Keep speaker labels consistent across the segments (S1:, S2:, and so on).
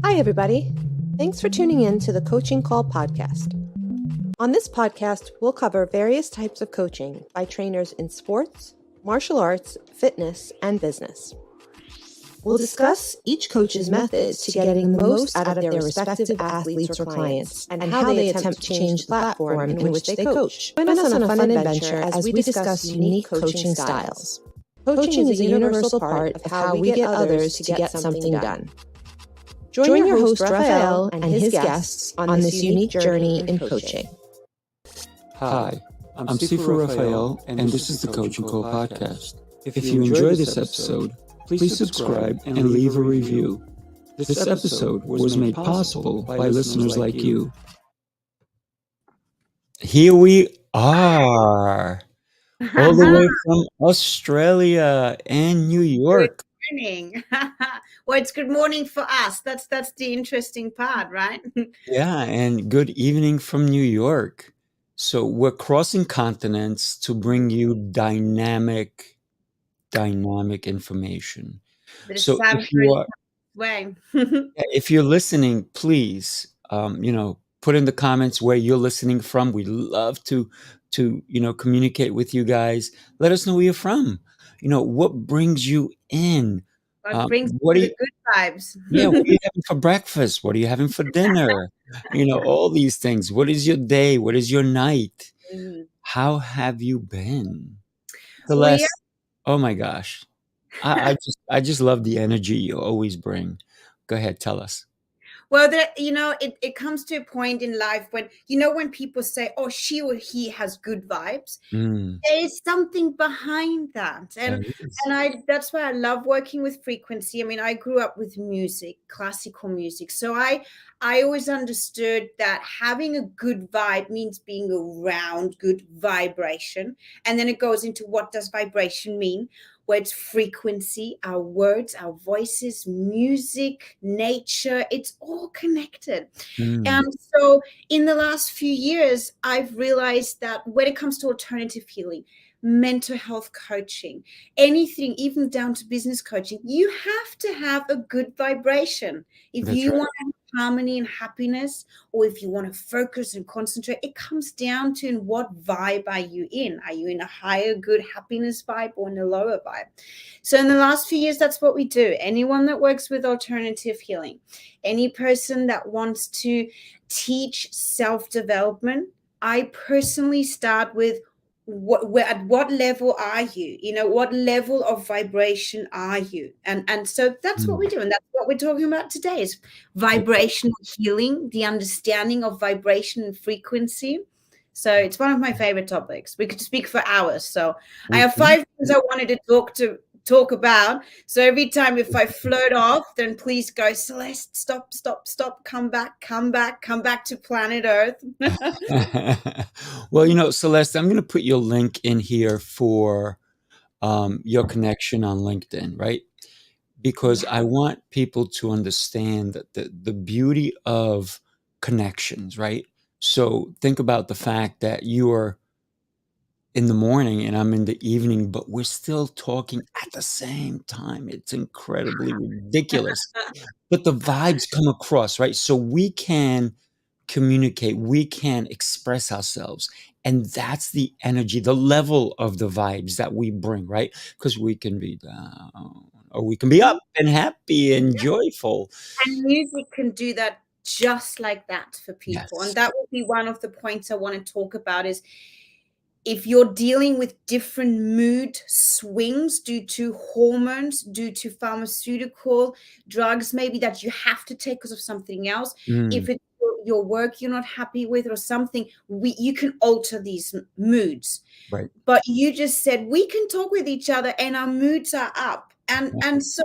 S1: Hi, everybody. Thanks for tuning in to the Coaching Call podcast. On this podcast, we'll cover various types of coaching by trainers in sports, martial arts, fitness, and business. We'll discuss each coach's methods to getting the most out of their respective athletes or clients and how they attempt to change the platform in which they coach. Join us on a fun adventure as we discuss unique coaching styles. Coaching is a universal part of how we get others to get something done. Join your host, Rafael, and his guests on this unique journey in coaching.
S2: Hi, I'm Sifu Rafael, and this is the Coaching Call podcast. If you enjoy this episode, please subscribe and leave a review. This episode was made possible by listeners like you. Here we are, all the way from Australia and New York.
S3: Good morning. Well, it's good morning for us. That's the interesting part, right?
S2: Yeah, and good evening from New York. So we're crossing continents to bring you dynamic information.
S3: But
S2: So
S3: it's way.
S2: if you're listening, please, put in the comments where you're listening from. We love to communicate with you guys. Let us know where you're from. What brings you in?
S3: What brings
S2: what
S3: you
S2: do
S3: the good vibes?
S2: Yeah, what are you having for breakfast? What are you having for dinner? All these things. What is your day? What is your night? How have you been? Celeste, oh my gosh. I just love the energy you always bring. Go ahead, tell us.
S3: Well, it comes to a point in life when people say, "Oh, she or he has good vibes." There is something behind that, and that's why I love working with frequency. I mean, I grew up with music, classical music, so I always understood that having a good vibe means being around good vibration, and then it goes into what does vibration mean? Where it's frequency, our words, our voices, music, nature, it's all connected. And so in the last few years, I've realized that when it comes to alternative healing, mental health coaching, anything, even down to business coaching, you have to have a good vibration. If you want harmony and happiness, or if you want to focus and concentrate, it comes down to in what vibe are you in? Are you in a higher good happiness vibe or in a lower vibe? So in the last few years, that's what we do. Anyone that works with alternative healing, any person that wants to teach self-development, I personally start with at what level are you? What level of vibration are you? And so that's what we do, and that's what we're talking about today is vibrational healing, the understanding of vibration and frequency. So it's one of my favorite topics. We could speak for hours. So I have 5 things I wanted to talk about. So every time if I float off, then please go, Celeste, stop, come back to planet Earth.
S2: Well, Celeste, I'm going to put your link in here for your connection on LinkedIn, right? Because I want people to understand that the beauty of connections, right? So think about the fact that you are in the morning and I'm in the evening, but we're still talking at the same time. It's incredibly ridiculous. But the vibes come across, right? So we can communicate, we can express ourselves. And that's the energy, the level of the vibes that we bring, right? Because we can be down or we can be up and happy and joyful.
S3: And music can do that just like that for people.
S2: Yes.
S3: And that will be one of the points I want to talk about is if you're dealing with different mood swings due to hormones, due to pharmaceutical drugs, maybe that you have to take because of something else, if it's your work you're not happy with or something, you can alter these moods.
S2: Right.
S3: But you just said we can talk with each other and our moods are up. And so,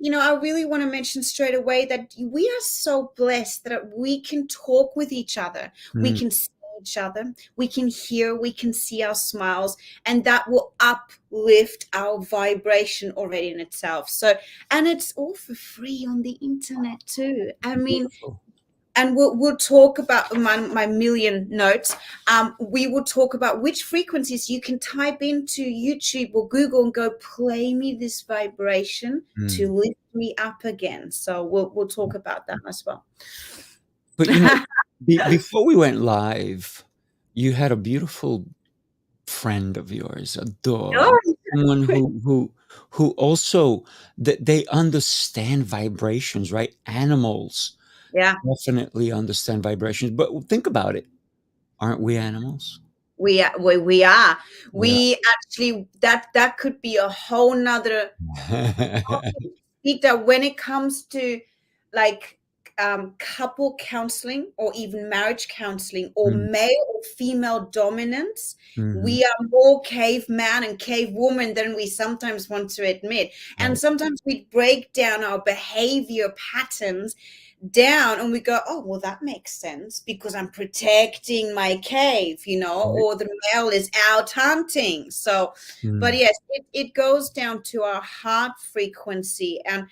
S3: I really want to mention straight away that we are so blessed that we can talk with each other. We can see each other, we can hear, we can see our smiles, and that will uplift our vibration already in itself. So, and it's all for free on the internet too. I mean, and we'll talk about my million notes. We will talk about which frequencies you can type into YouTube or Google and go, play me this vibration to lift me up again. So we'll talk about that as well.
S2: But before we went live, you had a beautiful friend of yours, a dog, someone who also they understand vibrations, right? Animals definitely understand vibrations. But think about it. Aren't we animals?
S3: We are. We actually, that could be a whole nother speak, that when it comes to like couple counseling or even marriage counseling or male or female dominance, we are more caveman and cavewoman than we sometimes want to admit. And sometimes we break down our behavior patterns down and we go, oh, well, that makes sense because I'm protecting my cave, or the male is out hunting. So but yes, it goes down to our heart frequency. And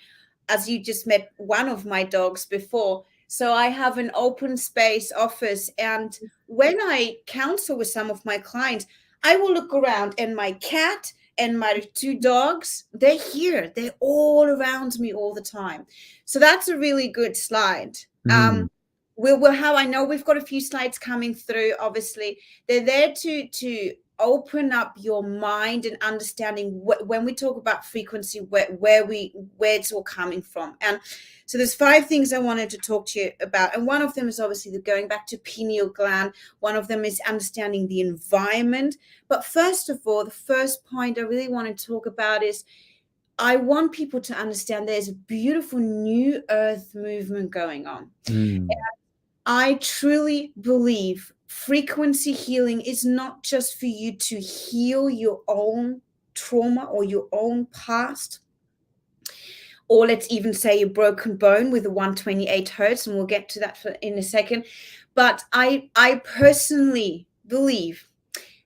S3: as you just met one of my dogs before, so I have an open space office, and when I counsel with some of my clients, I will look around and my cat and my 2 dogs, they're here. They're all around me all the time. So that's a really good slide. We'll have, I know we've got a few slides coming through, obviously. They're there to open up your mind and understanding when we talk about frequency, where it's all coming from. And so there's 5 things I wanted to talk to you about. And one of them is obviously going back to pineal gland. One of them is understanding the environment. But first of all, the first point I really want to talk about is I want people to understand there's a beautiful new earth movement going on. And I truly believe frequency healing is not just for you to heal your own trauma or your own past, or let's even say a broken bone with a 128 hertz, and we'll get to that in a second. But I personally believe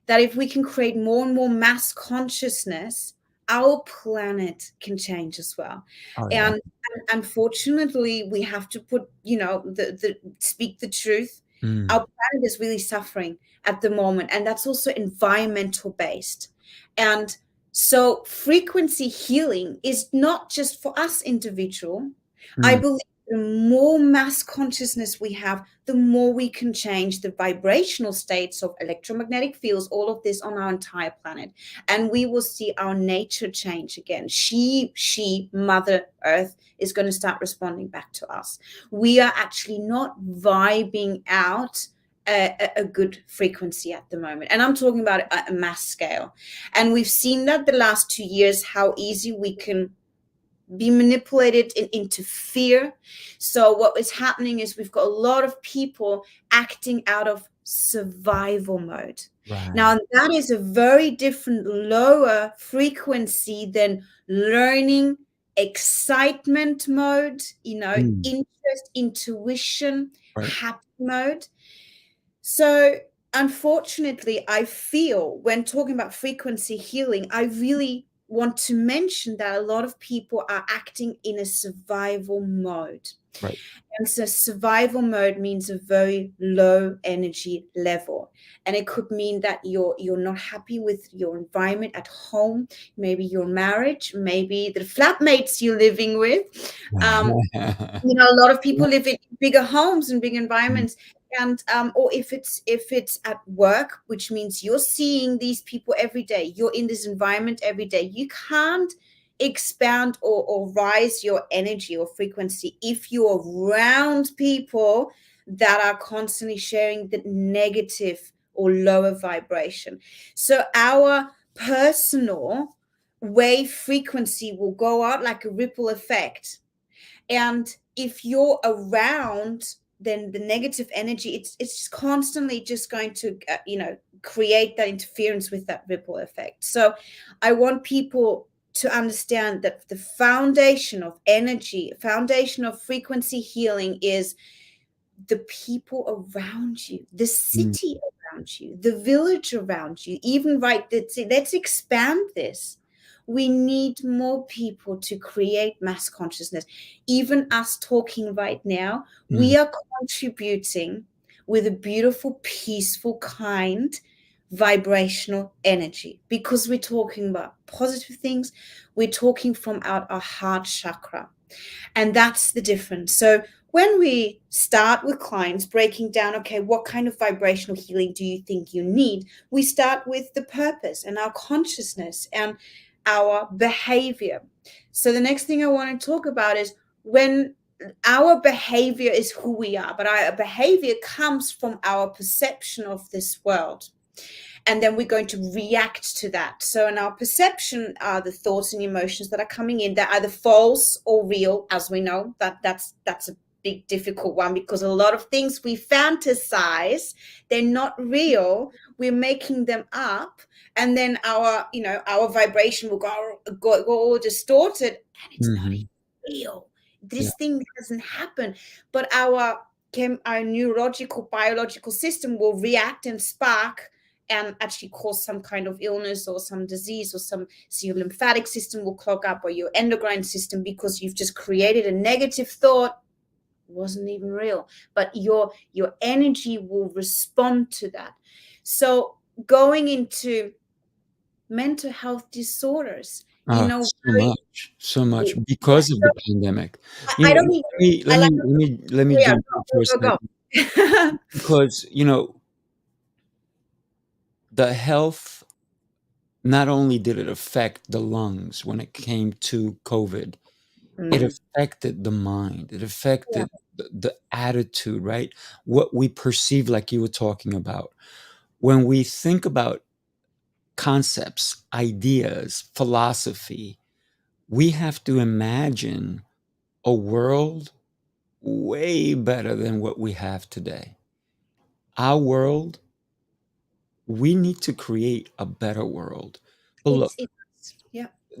S3: that if we can create more and more mass consciousness, our planet can change as well. And unfortunately, we have to put, speak the truth. Our planet is really suffering at the moment, and that's also environmental based. And so frequency healing is not just for us individual. I believe the more mass consciousness we have, the more we can change the vibrational states of electromagnetic fields, all of this on our entire planet. And we will see our nature change again. She, Mother Earth, is going to start responding back to us. We are actually not vibing out a good frequency at the moment. And I'm talking about a mass scale. And we've seen that the last 2 years, how easy we can be manipulated into fear. So what is happening is we've got a lot of people acting out of survival mode. Now, that is a very different, lower frequency than learning, excitement mode, interest, intuition, happy mode. So unfortunately, I feel when talking about frequency healing, I really want to mention that a lot of people are acting in a survival mode. And so survival mode means a very low energy level. And it could mean that you're not happy with your environment at home, maybe your marriage, maybe the flatmates you're living with. A lot of people live in bigger homes and big environments. And or if it's at work, which means you're seeing these people every day, you're in this environment every day, you can't expand or rise your energy or frequency if you're around people that are constantly sharing the negative or lower vibration. So our personal wave frequency will go out like a ripple effect. And if you're around, then the negative energy, it's constantly just going to, create that interference with that ripple effect. So I want people to understand that the foundation of energy, foundation of frequency healing is the people around you, the city around you, the village around you, even let's expand this. We need more people to create mass consciousness. Even us talking right now, we are contributing with a beautiful, peaceful, kind, vibrational energy, because we're talking about positive things. We're talking from out our heart chakra. And that's the difference. So when we start with clients breaking down, okay, what kind of vibrational healing do you think you need? We start with the purpose and our consciousness and our behavior. So the next thing I want to talk about is when our behavior is who we are, but our behavior comes from our perception of this world. And then we're going to react to that. So in our perception are the thoughts and emotions that are coming in. They're either false or real, as we know. That's a big difficult one, because a lot of things we fantasize, they're not real. We're making them up, and then our vibration will go all distorted, and it's not even real. This thing doesn't happen, but our neurological biological system will react and spark and actually cause some kind of illness or some disease, or so your lymphatic system will clog up, or your endocrine system, because you've just created a negative thought. It wasn't even real, but your energy will respond to that. So going into mental health disorders,
S2: so much because of the pandemic.
S3: I don't even.
S2: Let me jump in for a second. Because the health, not only did it affect the lungs when it came to COVID, it affected the mind. It affected the attitude, right? What we perceive, like you were talking about. When we think about concepts, ideas, philosophy, we have to imagine a world way better than what we have today. Our world, we need to create a better world. But look,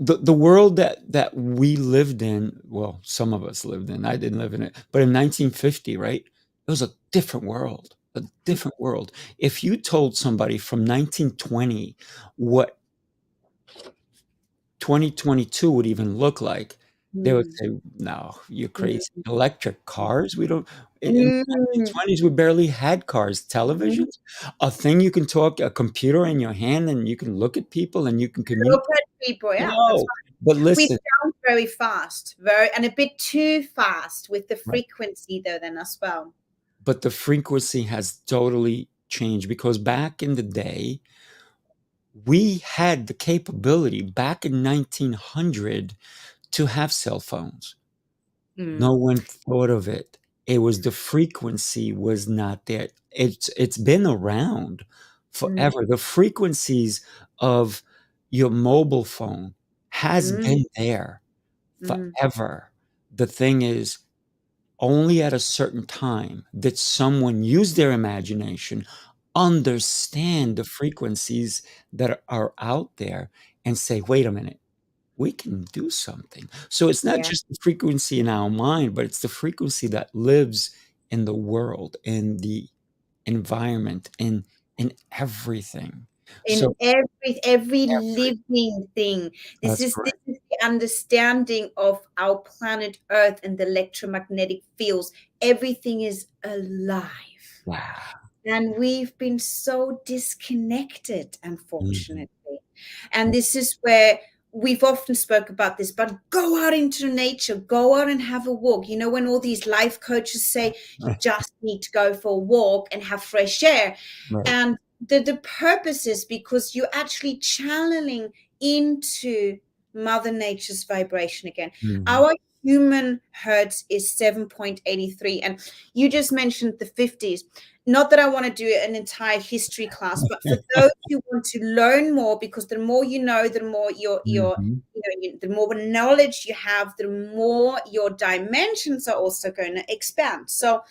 S2: the world that we lived in, well, some of us lived in, I didn't live in it, but in 1950, right? It was a different world, a different world. If you told somebody from 1920 what 2022 would even look like, they would say, "No, you're crazy. Electric cars? We don't." In the 1920s, we barely had cars. Televisions, a thing you can talk, a computer in your hand, and you can look at people and you can communicate.
S3: Look at people, yeah.
S2: No, but listen,
S3: we sound very fast, and a bit too fast with the frequency though then as well.
S2: But the frequency has totally changed, because back in the day, we had the capability back in 1900 to have cell phones. No one thought of it. It was the frequency was not there. It's been around forever. The frequencies of your mobile phone has been there forever. The thing is, only at a certain time did someone use their imagination, understand the frequencies that are out there, and say, wait a minute, we can do something. So it's not just the frequency in our mind, but it's the frequency that lives in the world, in the environment, in everything.
S3: In every living thing. This is the understanding of our planet Earth and the electromagnetic fields. Everything is alive.
S2: Wow.
S3: And we've been so disconnected, unfortunately. And this is where we've often spoke about this, but go out into nature, go out and have a walk. When all these life coaches say you just need to go for a walk and have fresh air. And the purpose is because you're actually channeling into Mother Nature's vibration again. Our human hertz is 7.83. And you just mentioned the 50s. Not that I want to do an entire history class, but for those who want to learn more, because the more you know, the more the more knowledge you have, the more your dimensions are also going to expand. So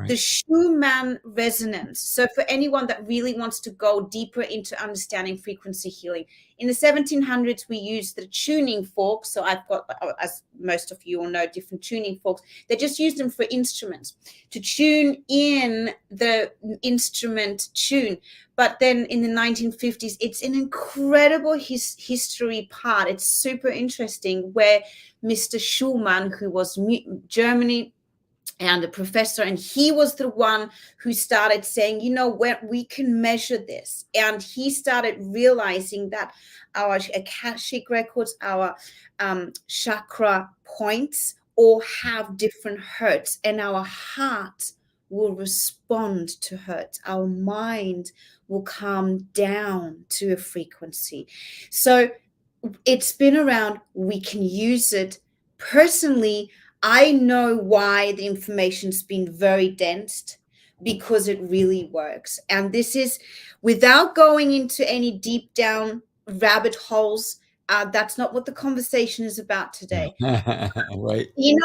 S3: the Schumann resonance. So for anyone that really wants to go deeper into understanding frequency healing, in the 1700s, we used the tuning forks. So I've got, as most of you all know, different tuning forks. They just used them for instruments to tune in the instrument tune. But then in the 1950s, it's an incredible history part. It's super interesting where Mr. Schumann, who was Germany, and the professor, and he was the one who started saying, you know, where we can measure this. And he started realizing that our Akashic records, our chakra points all have different hertz, and our heart will respond to hertz. Our mind will calm down to a frequency. So it's been around. We can use it. Personally, I know why the information's been very dense, because it really works. And this is without going into any deep down rabbit holes. That's not what the conversation is about today.
S2: Right.
S3: You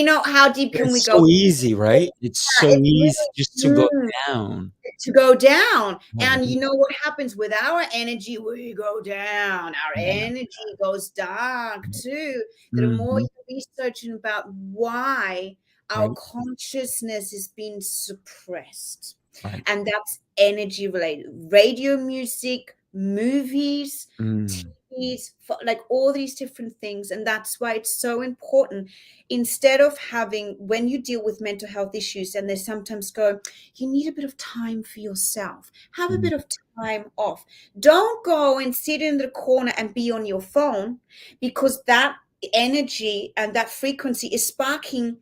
S3: know, how deep can we
S2: It's
S3: go?
S2: so easy, right? It's so
S3: It's
S2: easy just to go
S3: really
S2: down.
S3: to go down. And
S2: Right.
S3: you know what happens with our energy? We go down. Our
S2: Yeah.
S3: energy goes dark too. The more
S2: Mhm.
S3: you're researching about why our
S2: Right.
S3: consciousness is being suppressed,
S2: Right.
S3: and that's energy related. Radio, music, movies,
S2: Mm.
S3: TVs, like all these different things. And that's why it's so important. Instead of having, when you deal with mental health issues, and they sometimes go, you need a bit of time for yourself, have a
S2: Mm.
S3: bit of time off. Don't go and sit in the corner and be on your phone, because that energy and that frequency is sparking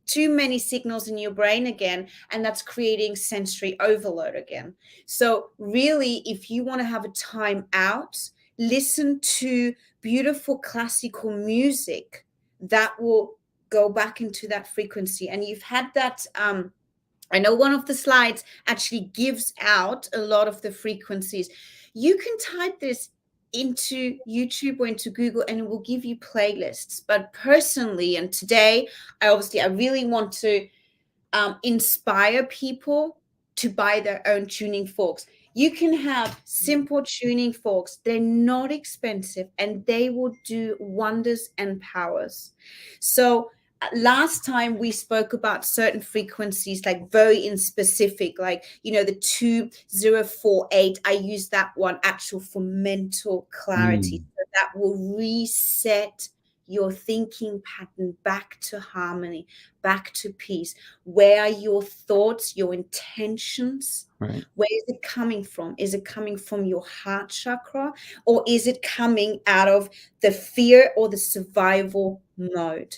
S3: too many signals in your brain again, and that's creating sensory overload again. So really, if you want to have a time out, listen to beautiful classical music that will go back into that frequency. And you've had that, I know one of the slides actually gives out a lot of the frequencies. You can type this into YouTube or into Google, and it will give you playlists. But personally, and today, I really want to inspire people to buy their own tuning forks. You can have simple tuning forks. They're not expensive, and they will do wonders and powers. So last time we spoke about certain frequencies, like very in specific, like, you know, the 2048. I use that one actual for mental clarity.
S2: Mm.
S3: So that will reset your thinking pattern back to harmony, back to peace. Where are your thoughts, your intentions?
S2: Right.
S3: Where is it coming from? Is it coming from your heart chakra, or is it coming out of the fear or the survival mode?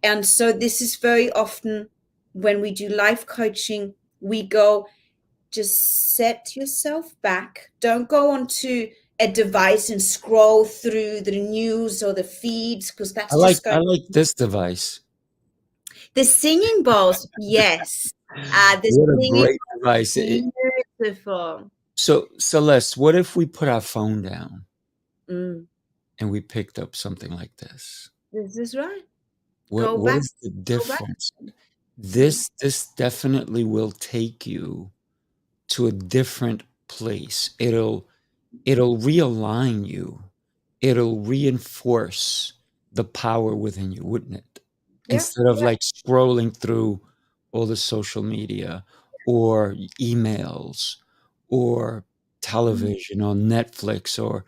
S3: And so this is very often when we do life coaching, we go, just set yourself back. Don't go onto a device and scroll through the news or the feeds, because
S2: I
S3: that's
S2: like
S3: just going.
S2: I like this device.
S3: The singing bowls, yes. The
S2: What a
S3: singing
S2: great device.
S3: bowls, beautiful.
S2: So, Celeste, what if we put our phone down
S3: Mm,
S2: and we picked up something like this?
S3: this is right.
S2: What
S3: Go
S2: what
S3: back.
S2: is the
S3: Go back.
S2: difference? This definitely will take you to a different place. It'll realign you. It'll reinforce the power within you, wouldn't it?
S3: Yeah.
S2: Instead of like scrolling through all the social media or emails or television or Netflix or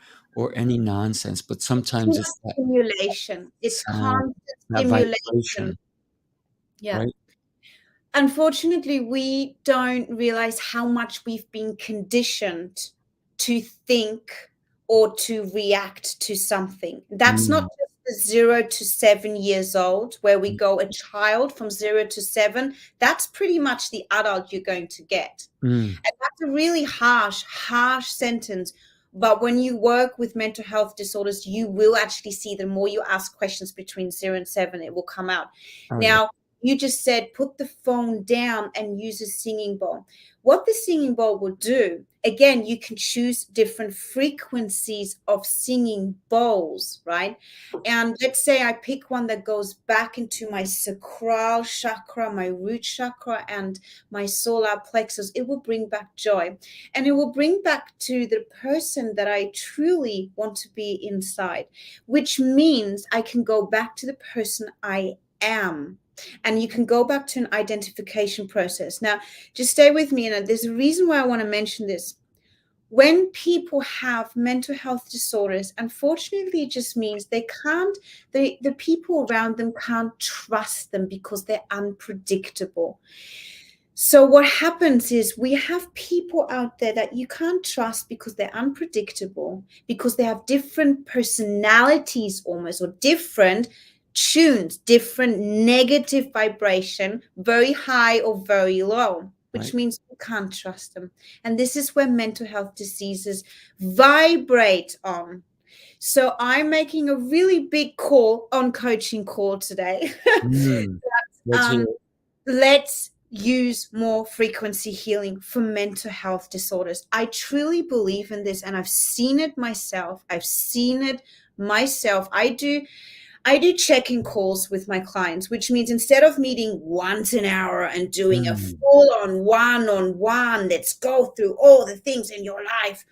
S2: any nonsense, but
S3: Too
S2: sometimes
S3: much
S2: it's that
S3: stimulation. It's
S2: sound,
S3: constant
S2: that
S3: stimulation.
S2: vibration,
S3: Yeah.
S2: right?
S3: Unfortunately, we don't realize how much we've been conditioned to think or to react to something. That's not
S2: Mm,
S3: just the 0 to 7 years old, where we go a child from 0 to 7. That's pretty much the adult you're going to get.
S2: mm,
S3: And that's a really harsh sentence. But when you work with mental health disorders, you will actually see the more you ask questions between 0 and 7, it will come out.
S2: oh yeah.
S3: Now, you just said, put the phone down and use a singing bowl. What the singing bowl will do, again, you can choose different frequencies of singing bowls, right? And let's say I pick one that goes back into my sacral chakra, my root chakra, and my solar plexus. It will bring back joy, and it will bring back to the person that I truly want to be inside, which means I can go back to the person I am. And you can go back to an identification process. Now, just stay with me. And there's a reason why I want to mention this. When people have mental health disorders, unfortunately, it just means they can't, the people around them can't trust them because they're unpredictable. So what happens is we have people out there that you can't trust because they're unpredictable, because they have different personalities almost, or different tunes, different negative vibration, very high or very low, which means you can't trust them. And this is where mental health diseases vibrate on. So I'm making a really big call on coaching call today. Let's use more frequency healing for mental health disorders. I truly believe in this, and I've seen it myself. I do check-in calls with my clients, which means instead of meeting once an hour and doing a full-on one-on-one, let's go through all the things in your life,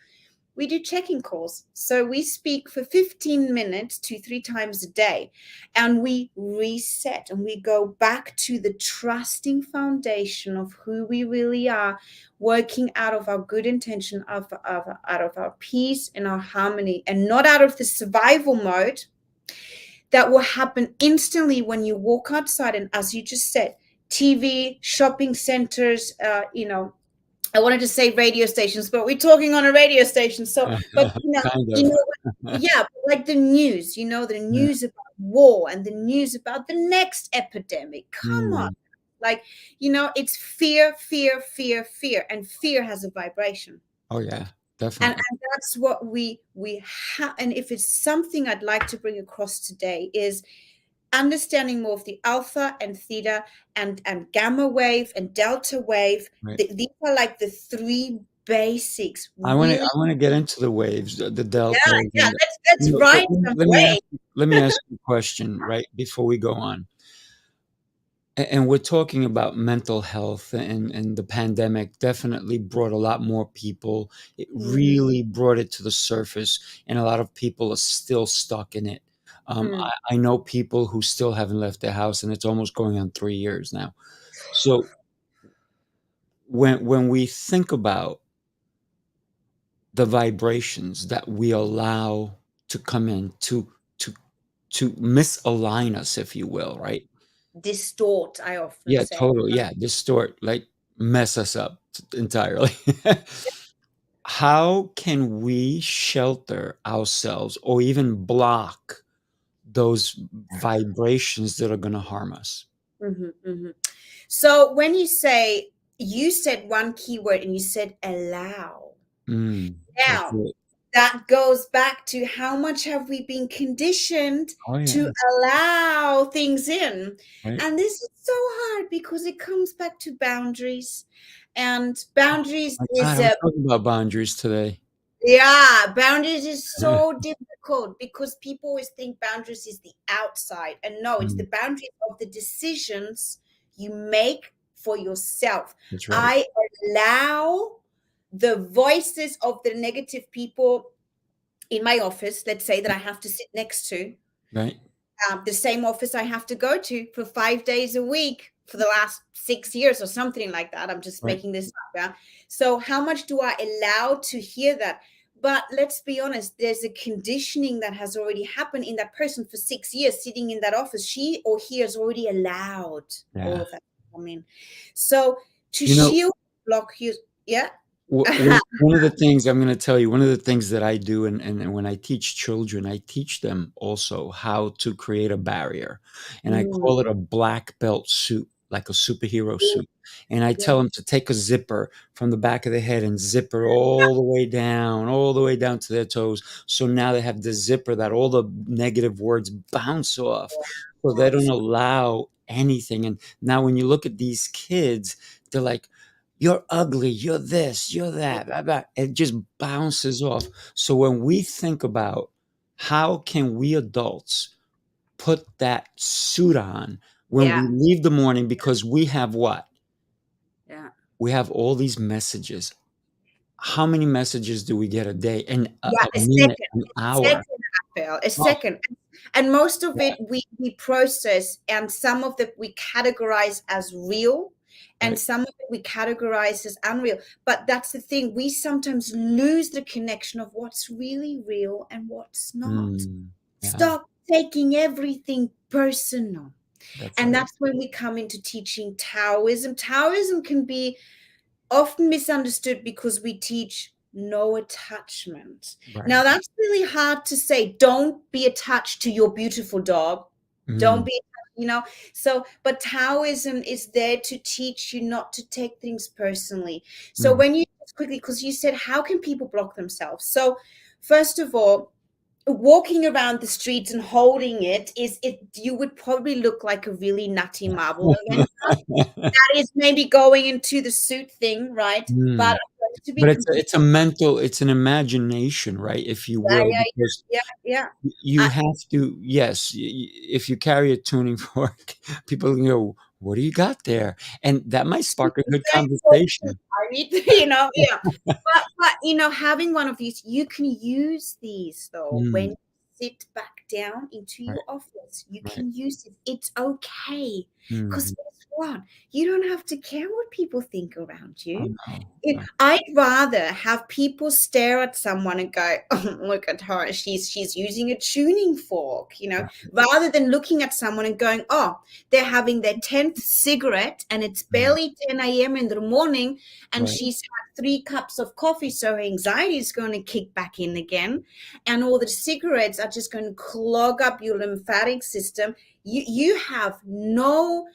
S3: we do check-in calls. So we speak for 15 minutes 2-3 times a day, and we reset and we go back to the trusting foundation of who we really are, working out of our good intention, out of our peace and our harmony, and not out of the survival mode that will happen instantly when you walk outside. And as you just said, TV, shopping centers, I wanted to say radio stations, but we're talking on a radio station. So, but like the news, the news about war and the news about the next epidemic. Come on. Like, it's fear, fear, fear, fear. And fear has a vibration.
S2: Oh, yeah, definitely.
S3: And that's what we have. And if it's something I'd like to bring across today is understanding more of the alpha and theta and gamma wave and delta wave. These are like the three basics.
S2: I want to get into the waves, the delta.
S3: Yeah. Let's ride some waves.
S2: Let me ask you a question right before we go on. And we're talking about mental health, and the pandemic definitely brought a lot more people. It really brought it to the surface, and a lot of people are still stuck in it. I know people who still haven't left their house, and it's almost going on 3 years now. So when we think about the vibrations that we allow to come in to misalign us, if you will, right?
S3: Distort, I often say.
S2: Totally. Yeah, distort, like mess us up entirely. How can we shelter ourselves or even block those vibrations that are going to harm us?
S3: So when you said one keyword and you said allow. Now, that goes back to how much have we been conditioned to allow things in. And this is so hard because it comes back to boundaries. And boundaries
S2: I'm talking about boundaries today.
S3: Yeah, boundaries is so difficult because people always think boundaries is the outside. And no, it's the boundaries of the decisions you make for yourself.
S2: That's right.
S3: I allow the voices of the negative people in my office, let's say, that I have to sit next to.
S2: Right.
S3: The same office I have to go to for 5 days a week for the last 6 years or something like that. I'm just making this up. Yeah? So how much do I allow to hear that? But let's be honest, there's a conditioning that has already happened in that person for 6 years sitting in that office. She or he has already allowed all of that to come in. So to shield, block,
S2: one of the things I'm going to tell you, one of the things that I do, and when I teach children, I teach them also how to create a barrier. And I call it a black belt suit, like a superhero suit. And I tell them to take a zipper from the back of the head and zipper all the way down to their toes. So now they have the zipper that all the negative words bounce off. So they don't allow anything. And now when you look at these kids, they're like, you're ugly, you're this, you're that, blah, blah. It just bounces off. So when we think about how can we adults put that suit on when we leave the morning, because we have what?
S3: Yeah.
S2: We have all these messages. How many messages do we get a day? And a
S3: A
S2: minute,
S3: second.
S2: an hour.
S3: Second, Rafael, a second. And most of it we process, and some of it we categorize as real, and some of it we categorize as unreal. But that's the thing. We sometimes lose the connection of what's really real and what's not. Stop taking everything personal. That's when we come into teaching Taoism. Taoism can be often misunderstood because we teach no attachment. Now, that's really hard to say. Don't be attached to your beautiful dog. Don't be, but Taoism is there to teach you not to take things personally. So when you, quickly, because you said, how can people block themselves? So first of all, walking around the streets and holding it you would probably look like a really nutty marble that is maybe going into the suit thing, right? But
S2: it's a mental, it's an imagination, right? If you will, because you have to, yes, if you carry a tuning fork, people go, what do you got there? And that might spark a good conversation.
S3: I need to, but having one of these, you can use these though when you sit back down into your office. You can use it. It's okay. Because guess what? You don't have to care what people think around you. I'd rather have people stare at someone and go, oh, look at her, she's using a tuning fork, rather than looking at someone and going, oh, they're having their 10th cigarette and it's barely 10 a.m. in the morning and she's had 3 cups of coffee, so her anxiety is going to kick back in again, and all the cigarettes are just going to clog up your lymphatic system. You have no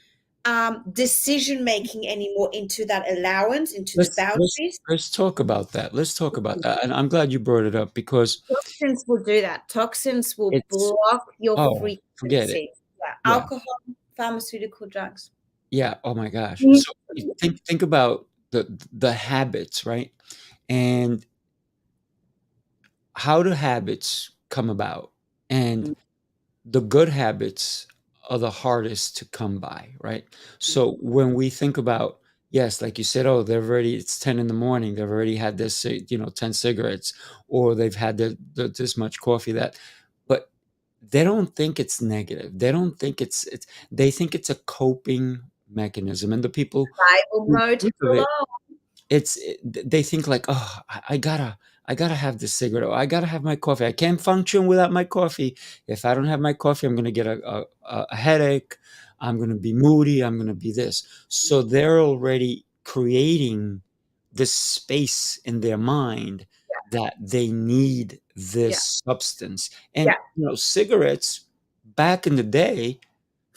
S3: decision making anymore into that allowance, into the boundaries.
S2: Let's talk about that. And I'm glad you brought it up, because
S3: toxins will do that. Toxins will block your frequency.
S2: Forget it.
S3: Alcohol, pharmaceutical drugs.
S2: Oh my gosh. So think about the habits, right? And how do habits come about? And the good habits are the hardest to come by, right? So when we think about, yes, like you said, oh, it's 10 in the morning, they've already had this, 10 cigarettes, or they've had this much coffee, but they don't think it's negative. They don't think they think it's a coping mechanism. And the people who think of it, they think like, oh, I gotta have this cigarette, or I gotta have my coffee. I can't function without my coffee. If I don't have my coffee, I'm gonna get a headache. I'm gonna be moody. I'm gonna be this. So they're already creating this space in their mind that they need this substance. And cigarettes back in the day,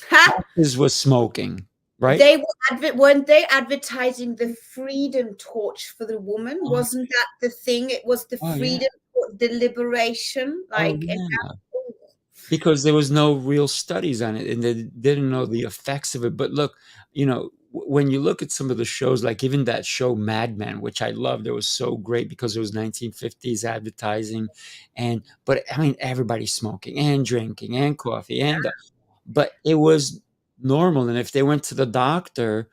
S2: doctors were smoking. Right?
S3: Weren't they advertising the freedom torch for the woman? Wasn't that the thing? It was the freedom, the liberation,
S2: because there was no real studies on it, and they didn't know the effects of it. But look, when you look at some of the shows, like even that show Mad Men, which I loved, it was so great because it was 1950s advertising, but I mean, everybody's smoking and drinking and coffee, but it was normal. And if they went to the doctor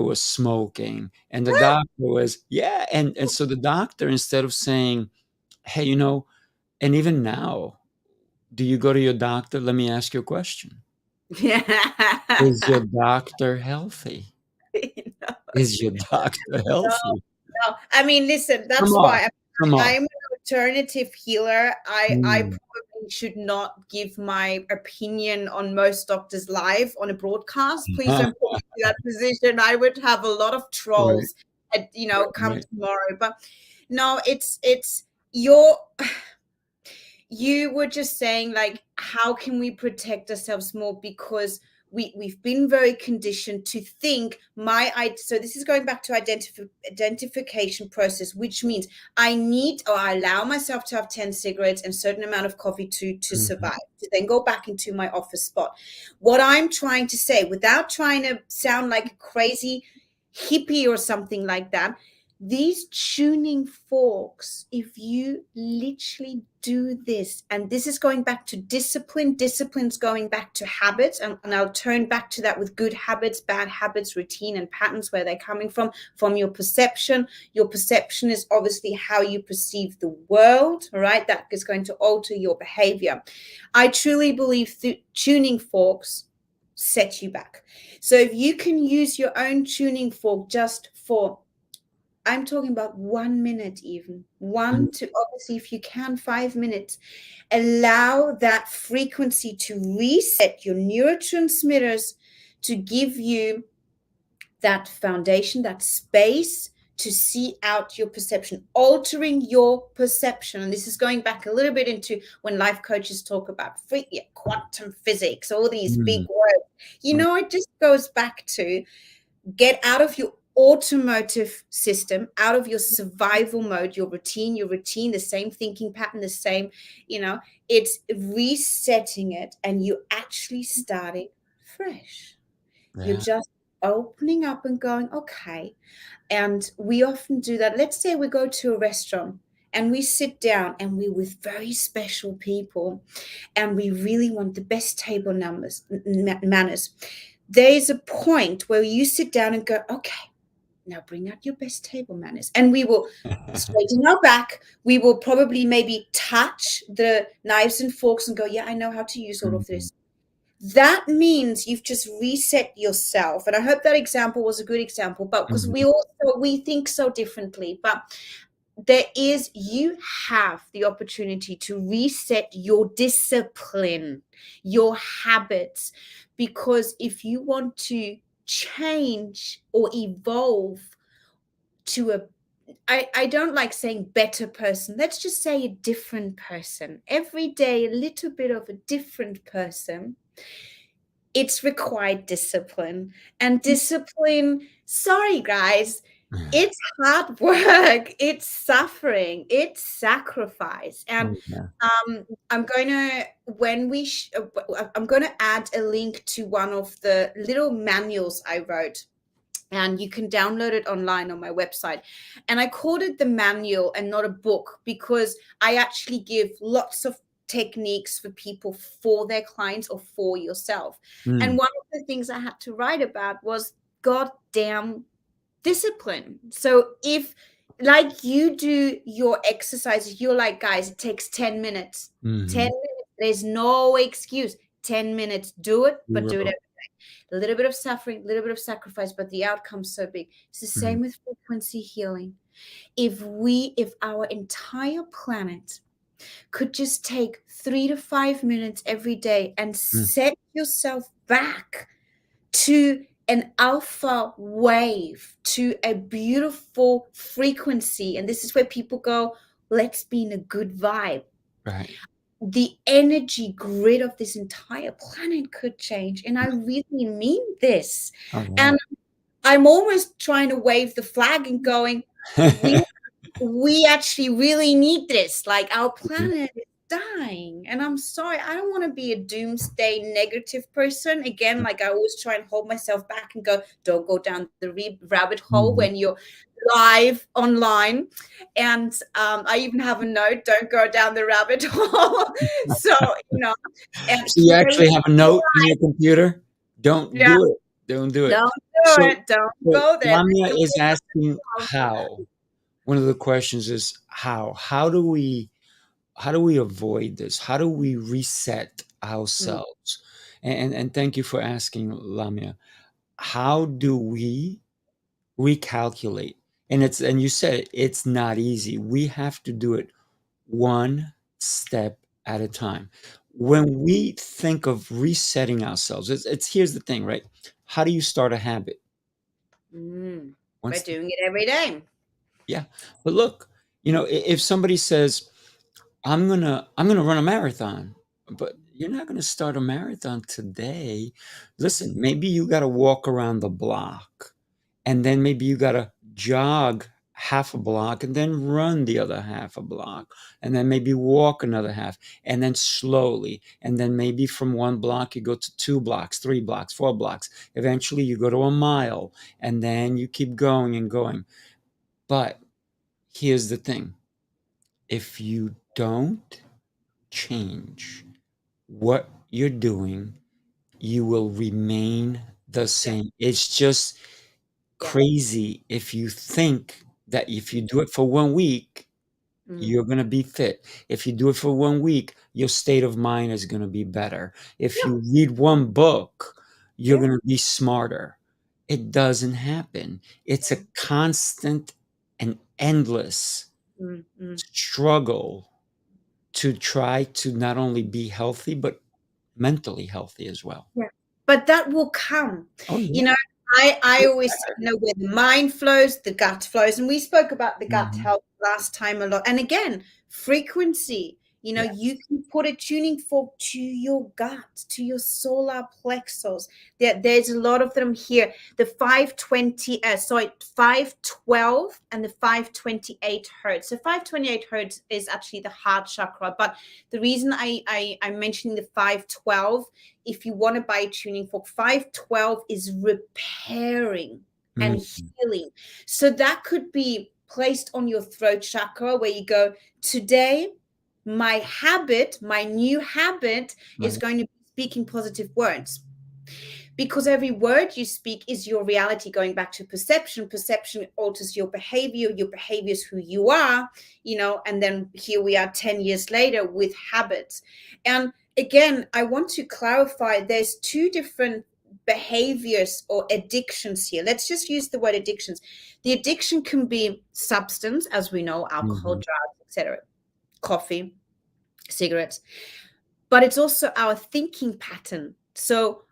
S2: was smoking, and the doctor was and so the doctor, instead of saying, hey, and even now, do you go to your doctor? Let me ask you a question. Is your doctor healthy? Is your doctor healthy?
S3: No. I mean, listen, that's why I'm an alternative healer. I probably should not give my opinion on most doctors live on a broadcast. Please don't put me in that position. I would have a lot of trolls come tomorrow. But no, it's you were just saying, like, how can we protect ourselves more? Because we've been very conditioned to think so this is going back to identification process, which means I allow myself to have 10 cigarettes and a certain amount of coffee to survive, to then go back into my office spot. What I'm trying to say, without trying to sound like a crazy hippie or something like that, these tuning forks, if you literally do this, and this is going back to discipline's going back to habits, and I'll turn back to that with good habits, bad habits, routine, and patterns, where they're coming from your perception. Your perception is obviously how you perceive the world, right? That is going to alter your behavior. I truly believe tuning forks set you back. So if you can use your own tuning fork just for, I'm talking about 1 minute, even one to obviously, if you can, 5 minutes, allow that frequency to reset your neurotransmitters, to give you that foundation, that space to see out your perception, altering your perception. And this is going back a little bit into when life coaches talk about quantum physics, all these big words. It just goes back to get out of your automotive system, out of your survival mode, your routine, the same thinking pattern, the same, it's resetting it, and you actually starting fresh. Yeah. You're just opening up and going, okay. And we often do that. Let's say we go to a restaurant and we sit down and we're with very special people and we really want the best table manners. There's a point where you sit down and go, okay, now bring out your best table manners. And we will straighten our back. We will probably maybe touch the knives and forks and go, yeah, I know how to use all of this. That means you've just reset yourself. And I hope that example was a good example, but because we think so differently. But you have the opportunity to reset your discipline, your habits, because if you want to change or evolve to I don't like saying better person. Let's just say a different person. Every day, a little bit of a different person. It's required discipline. And discipline, sorry guys, it's hard work, it's suffering, it's sacrifice. And I'm going to add a link to one of the little manuals I wrote, and you can download it online on my website. And I called it the manual and not a book, because I actually give lots of techniques for people, for their clients or for yourself. And one of the things I had to write about was goddamn discipline. So if, like, you do your exercises, you're like, guys, it takes 10 minutes. 10 minutes. There's no excuse. 10 minutes. Do it, but do it every day. A little bit of suffering, a little bit of sacrifice, but the outcome's so big. It's the same with frequency healing. If our entire planet could just take 3 to 5 minutes every day and set yourself back to an alpha wave, to a beautiful frequency. And this is where people go, let's be in a good vibe. Right. The energy grid of this entire planet could change. And I really mean this. And I'm almost trying to wave the flag and going, we actually really need this. Like, our planet is dying. And I'm sorry, I don't want to be a doomsday negative person. Again, like, I always try and hold myself back and go, don't go down the rabbit hole when you're live online. And I even have a note, don't go down the rabbit hole. So, so
S2: you actually have a note in your computer? Don't do it. Don't do it.
S3: Don't do it. Don't go there.
S2: Lamia is asking how. One of the questions is how. How do we avoid this? How do we reset ourselves? And thank you for asking, Lamia. How do we recalculate? And you said it's not easy. We have to do it one step at a time. When we think of resetting ourselves, here's the thing, right? How do you start a habit?
S3: By doing it every day.
S2: Yeah. But look, if somebody says, I'm gonna run a marathon, but you're not going to start a marathon today. Listen, maybe you got to walk around the block, and then maybe you got to jog half a block and then run the other half a block, and then maybe walk another half, and then slowly, and then maybe from one block you go to 2 blocks, 3 blocks, 4 blocks. Eventually you go to a mile, and then you keep going and going. But here's the thing. If you don't change what you're doing, you will remain the same. It's just
S3: Yeah.
S2: crazy if you think that if you do it for 1 week, you're going to be fit. If you do it for 1 week, your state of mind is going to be better. If
S3: Yeah.
S2: you read one book, you're
S3: Yeah.
S2: going to be smarter. It doesn't happen. It's a constant and endless struggle to try to not only be healthy, but mentally healthy as well.
S3: Yeah. But that will come.
S2: Oh,
S3: You
S2: yeah.
S3: know, I always say, you know, where the mind flows, the gut flows. And we spoke about the gut
S2: Mhm.
S3: health last time a lot. And again, frequency. You know, you
S2: Yes.
S3: can put a tuning fork to your gut, to your solar plexus. There's a lot of them here. The 512 and the 528 hertz. So 528 hertz is actually the heart chakra. But the reason I'm mentioning the 512, if you want to buy a tuning fork, 512 is repairing and healing. So that could be placed on your throat chakra, where you go, today, my new habit is
S2: Right.
S3: going to be speaking positive words. Because every word you speak is your reality. Going back to perception alters your behavior is who you are, you know. And then here we are 10 years later with habits. And again, I want to clarify, there's 2 different behaviors or addictions here. Let's just use the word addictions. The addiction can be substance, as we know, alcohol, drugs, etc., coffee, cigarettes, but it's also our thinking pattern. So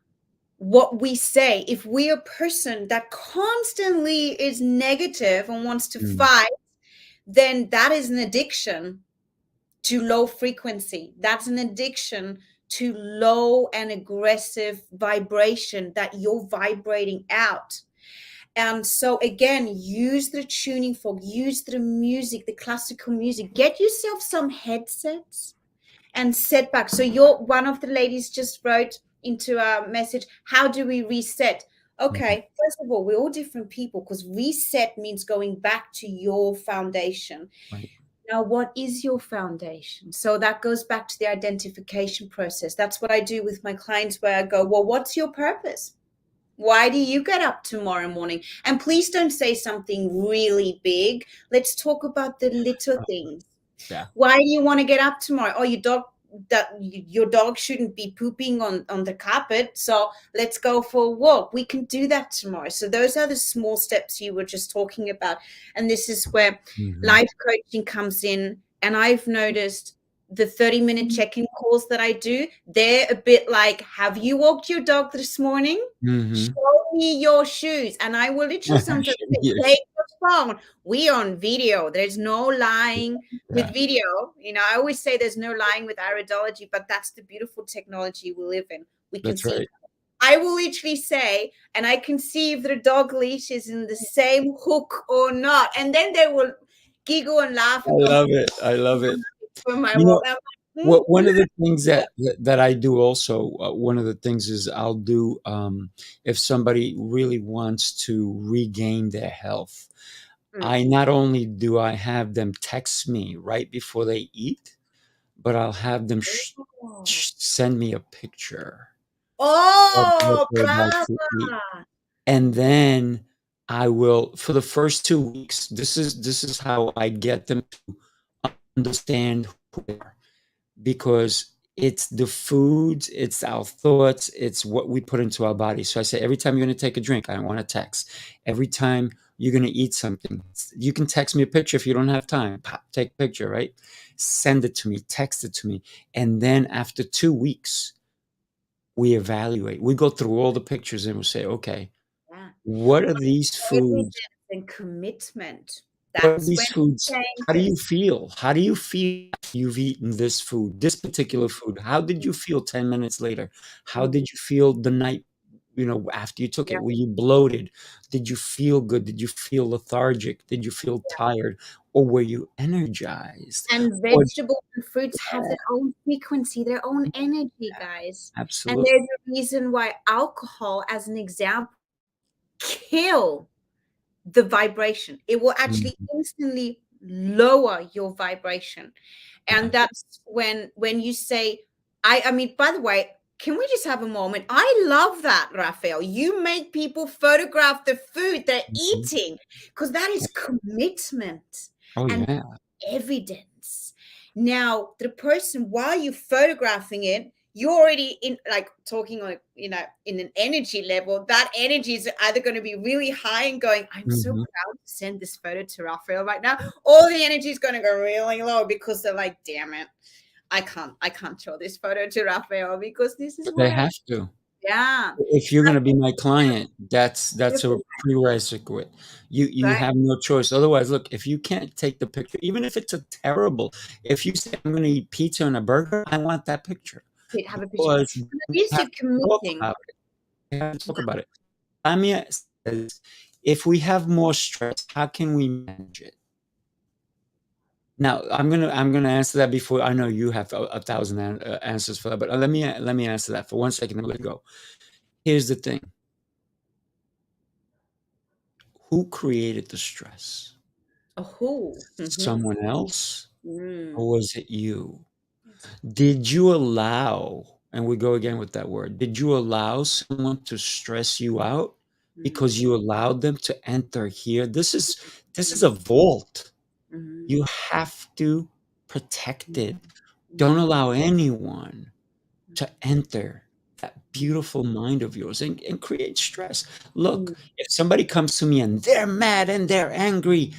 S3: what we say, if we're a person that constantly is negative and wants to fight, then that is an addiction to low frequency. That's an addiction to low and aggressive vibration that you're vibrating out. And so again, use the tuning fork, use the music, the classical music. Get yourself some headsets and set back. So one of the ladies just wrote into a message, how do we reset? Okay, first of all, we're all different people, because reset means going back to your foundation.
S2: Right.
S3: Now, what is your foundation? So that goes back to the identification process. That's what I do with my clients, where I go, well, what's your purpose? Why do you get up tomorrow morning? And please don't say something really big. Let's talk about the little things.
S2: Yeah.
S3: Why do you want to get up tomorrow? Oh, your dog shouldn't be pooping on the carpet, so let's go for a walk. We can do that tomorrow. So those are the small steps you were just talking about. And this is where life coaching comes in. And I've noticed the 30-minute check-in calls that I do, they're a bit like, have you walked your dog this morning? Show me your shoes. And I will literally sometimes say,
S2: Yes.
S3: take your phone. We on video. There's no lying with video. You know, I always say there's no lying with iridology, but that's the beautiful technology we live in. We can
S2: That's
S3: see.
S2: right.
S3: I will literally say, and I can see if the dog leash is in the same hook or not. And then they will giggle and laugh and
S2: I
S3: go,
S2: love it. I love it.
S3: for my
S2: You know,
S3: walk. I'm like,
S2: one of the things that I do also, one of the things is I'll do, if somebody really wants to regain their health, I not only do I have them text me right before they eat, but I'll have them send me a picture of what
S3: oh,
S2: they're about to eat.
S3: brava.
S2: And then I will, for the first 2 weeks, this is how I get them to understand who they are, because it's the foods, it's our thoughts, it's what we put into our body. So I say, every time you're going to take a drink, I want a text. Every time you're going to eat something, you can text me a picture if you don't have time. Pop, take a picture, right? Send it to me, text it to me. And then after 2 weeks, we evaluate. We go through all the pictures and we'll say, okay,
S3: Yeah.
S2: what are these
S3: Evidence
S2: foods?
S3: and commitment. That's when
S2: these foods, how do you
S3: changes.
S2: feel? How do you feel after you've eaten this food, this particular food? How did you feel 10 minutes later? How
S3: Mm,
S2: did you feel the night, after you took
S3: yeah.
S2: it? Were you bloated? Did you feel good? Did you feel lethargic? Did you feel tired? Or were you energized?
S3: And
S2: Or
S3: vegetables and fruits have their own frequency, their own energy, guys. And
S2: absolutely.
S3: there's a reason why alcohol, as an example, kill the vibration. It will actually
S2: Mhm.
S3: instantly lower your vibration.
S2: Yeah.
S3: And that's when you say, I mean, by the way, can we just have a moment? I love that, Rafael. You make people photograph the food they're
S2: Mhm.
S3: eating because that is commitment
S2: Oh,
S3: and
S2: yeah.
S3: evidence. Now, the person, while you're photographing it, you're already in, like, talking on, in an energy level. That energy is either going to be really high and going, I'm so
S2: Mhm.
S3: proud to send this photo to Rafael right now, or the energy is going to go really low because they're like, damn it, I can't show this photo to Rafael because this is
S2: But they
S3: what I,
S2: have to.
S3: yeah.
S2: If you're gonna be my client, that's a
S3: Beautiful,
S2: prerequisite. You
S3: right?
S2: have no choice. Otherwise, look, if you can't take the picture, even if it's a terrible, if you say I'm gonna eat pizza and a burger, I want that picture
S3: Wait, have a picture.
S2: because
S3: At
S2: we
S3: least
S2: have
S3: you're
S2: to talk
S3: committing.
S2: about it. We have to talk about it. Lamia says, if we have more stress, how can we manage it? Now, I'm gonna answer that before. I know you have a thousand answers for that, but let me answer that for 1 second and let it go. Here's the thing. Who created the stress?
S3: Oh,
S2: Someone else,
S3: mm,
S2: or was it you?
S3: yes.
S2: Did you allow, and we go again with that word, did you allow someone to stress you out
S3: Mm,
S2: because you allowed them to enter here? This is
S3: mm,
S2: a vault.
S3: mm,
S2: You have to protect it. Don't
S3: mm,
S2: allow anyone
S3: mm,
S2: to enter that beautiful mind of yours and create stress. Look,
S3: mm,
S2: if somebody comes to me and they're mad and they're angry,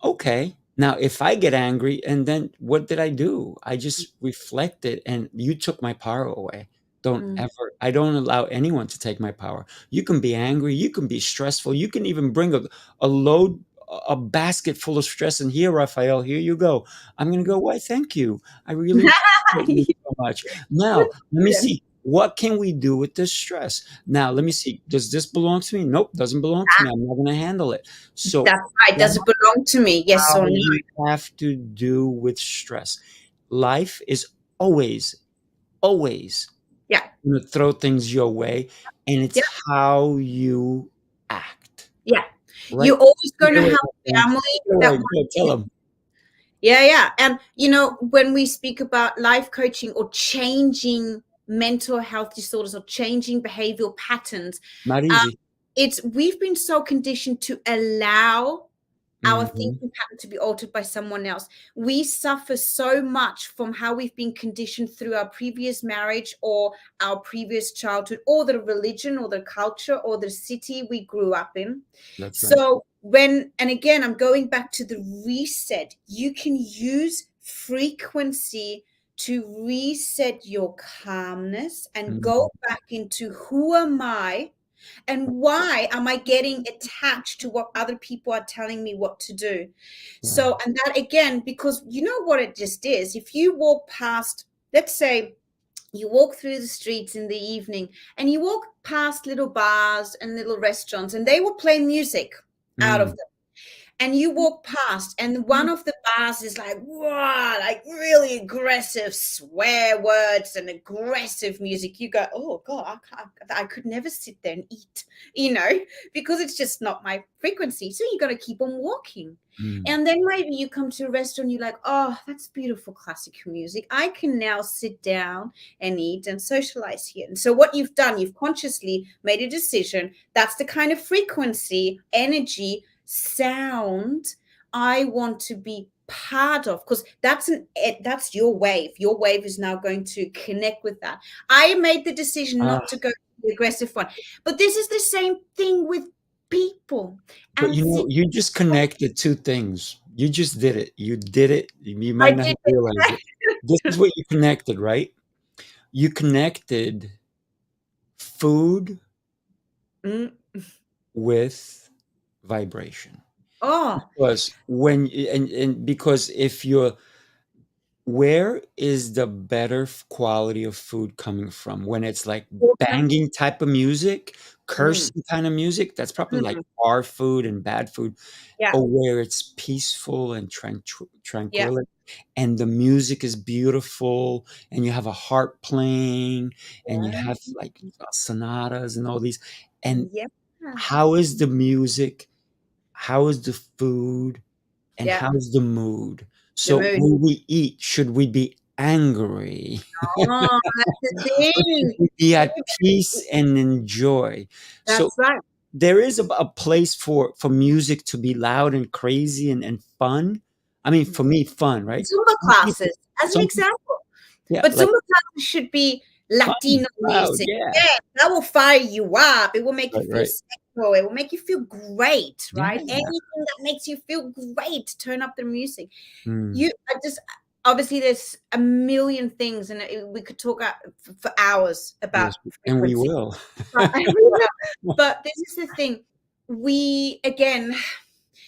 S2: okay. Now, if I get angry and then what did I do? I just reflected and you took my power away. Don't
S3: mm,
S2: ever, I don't allow anyone to take my power. You can be angry, you can be stressful, you can even bring a load, a basket full of stress in here, Rafael. Here you go. I'm going to go, why, thank you. I really appreciate you so much. Now, let me
S3: yeah.
S2: see. What can we do with this stress? Now, let me see. Does this belong to me? Nope, doesn't belong to me. I'm not going to handle it. So,
S3: That's right. Does it belong to me? Yes
S2: how
S3: or no?
S2: we have to do with stress. Life is always, always
S3: Yeah.
S2: going to throw things your way, and it's
S3: Yeah.
S2: how you act,
S3: Yeah.
S2: right?
S3: You're always
S2: Take
S3: going
S2: it
S3: to
S2: away,
S3: have
S2: my friend.
S3: family
S2: Take it
S3: that
S2: away.
S3: want
S2: Go, tell them.
S3: Yeah, yeah. And when we speak about life coaching or changing mental health disorders or changing behavioral patterns,
S2: Not
S3: um,
S2: easy.
S3: we've been so conditioned to allow our
S2: Mhm.
S3: thinking pattern to be altered by someone else. We suffer so much from how we've been conditioned through our previous marriage or our previous childhood or the religion or the culture or the city we grew up in.
S2: That's right.
S3: So and again, I'm going back to the reset. You can use frequency to reset your calmness and
S2: Mhm.
S3: go back into who am I and why am I getting attached to what other people are telling me what to do?
S2: Yeah.
S3: So, and that again, because you know what it just is. If you walk past, let's say, you walk through the streets in the evening and you walk past little bars and little restaurants and they will play music out of
S2: Mm.
S3: them, and you walk past and one of the bars is like, wow, like really aggressive swear words and aggressive music. You go, oh god, I could never sit there and eat, because it's just not my frequency. So you got to keep on walking.
S2: Mm.
S3: And then maybe you come to a restaurant, you're like, oh, that's beautiful classical music, I can now sit down and eat and socialize here. And so what you've done, you've consciously made a decision. That's the kind of frequency, energy, sound I want to be part of, because that's your wave. Your wave is now going to connect with that. I made the decision
S2: Ah,
S3: not to go to the aggressive one, but this is the same thing with people
S2: but
S3: and
S2: you just connected two things. You just did it. You did it. You
S3: I
S2: might not
S3: did
S2: realize it. This
S3: it.
S2: is what you connected, right? You connected food
S3: Mm,
S2: with vibration.
S3: Oh,
S2: Because because if you're where is the better quality of food coming from? When it's like
S3: water.
S2: banging type of music,
S3: Mm,
S2: cursing kind of music, that's probably like
S3: mm,
S2: our food and bad food,
S3: yeah,
S2: or where it's peaceful and
S3: yeah,
S2: tranquil, and the music is beautiful, and you have a harp playing, and you
S3: yeah,
S2: have like sonatas and all these. And
S3: yeah,
S2: how is the music? How is the food? And
S3: yeah.
S2: how's the mood?
S3: The
S2: So
S3: mood.
S2: when we eat, should we be angry?
S3: Oh, that's the
S2: Or should
S3: thing.
S2: we be at peace and enjoy? So
S3: That's right.
S2: there is a place for music to be loud and crazy and fun. I mean, for me, fun, right?
S3: Zumba
S2: Some people,
S3: classes, as an
S2: some people,
S3: example.
S2: yeah,
S3: But
S2: like
S3: Zumba classes should be
S2: fun,
S3: Latino
S2: loud,
S3: music.
S2: yeah,
S3: Yeah, that will fire you up. It will make you
S2: right,
S3: feel
S2: right,
S3: sexual. It will make you feel great, right?
S2: yeah.
S3: Anything that makes you feel great, turn up the music.
S2: Mm,
S3: I just obviously there's a million things, and we could talk for hours about
S2: yes, and we
S3: frequency.
S2: will.
S3: But, but this is the thing. We again,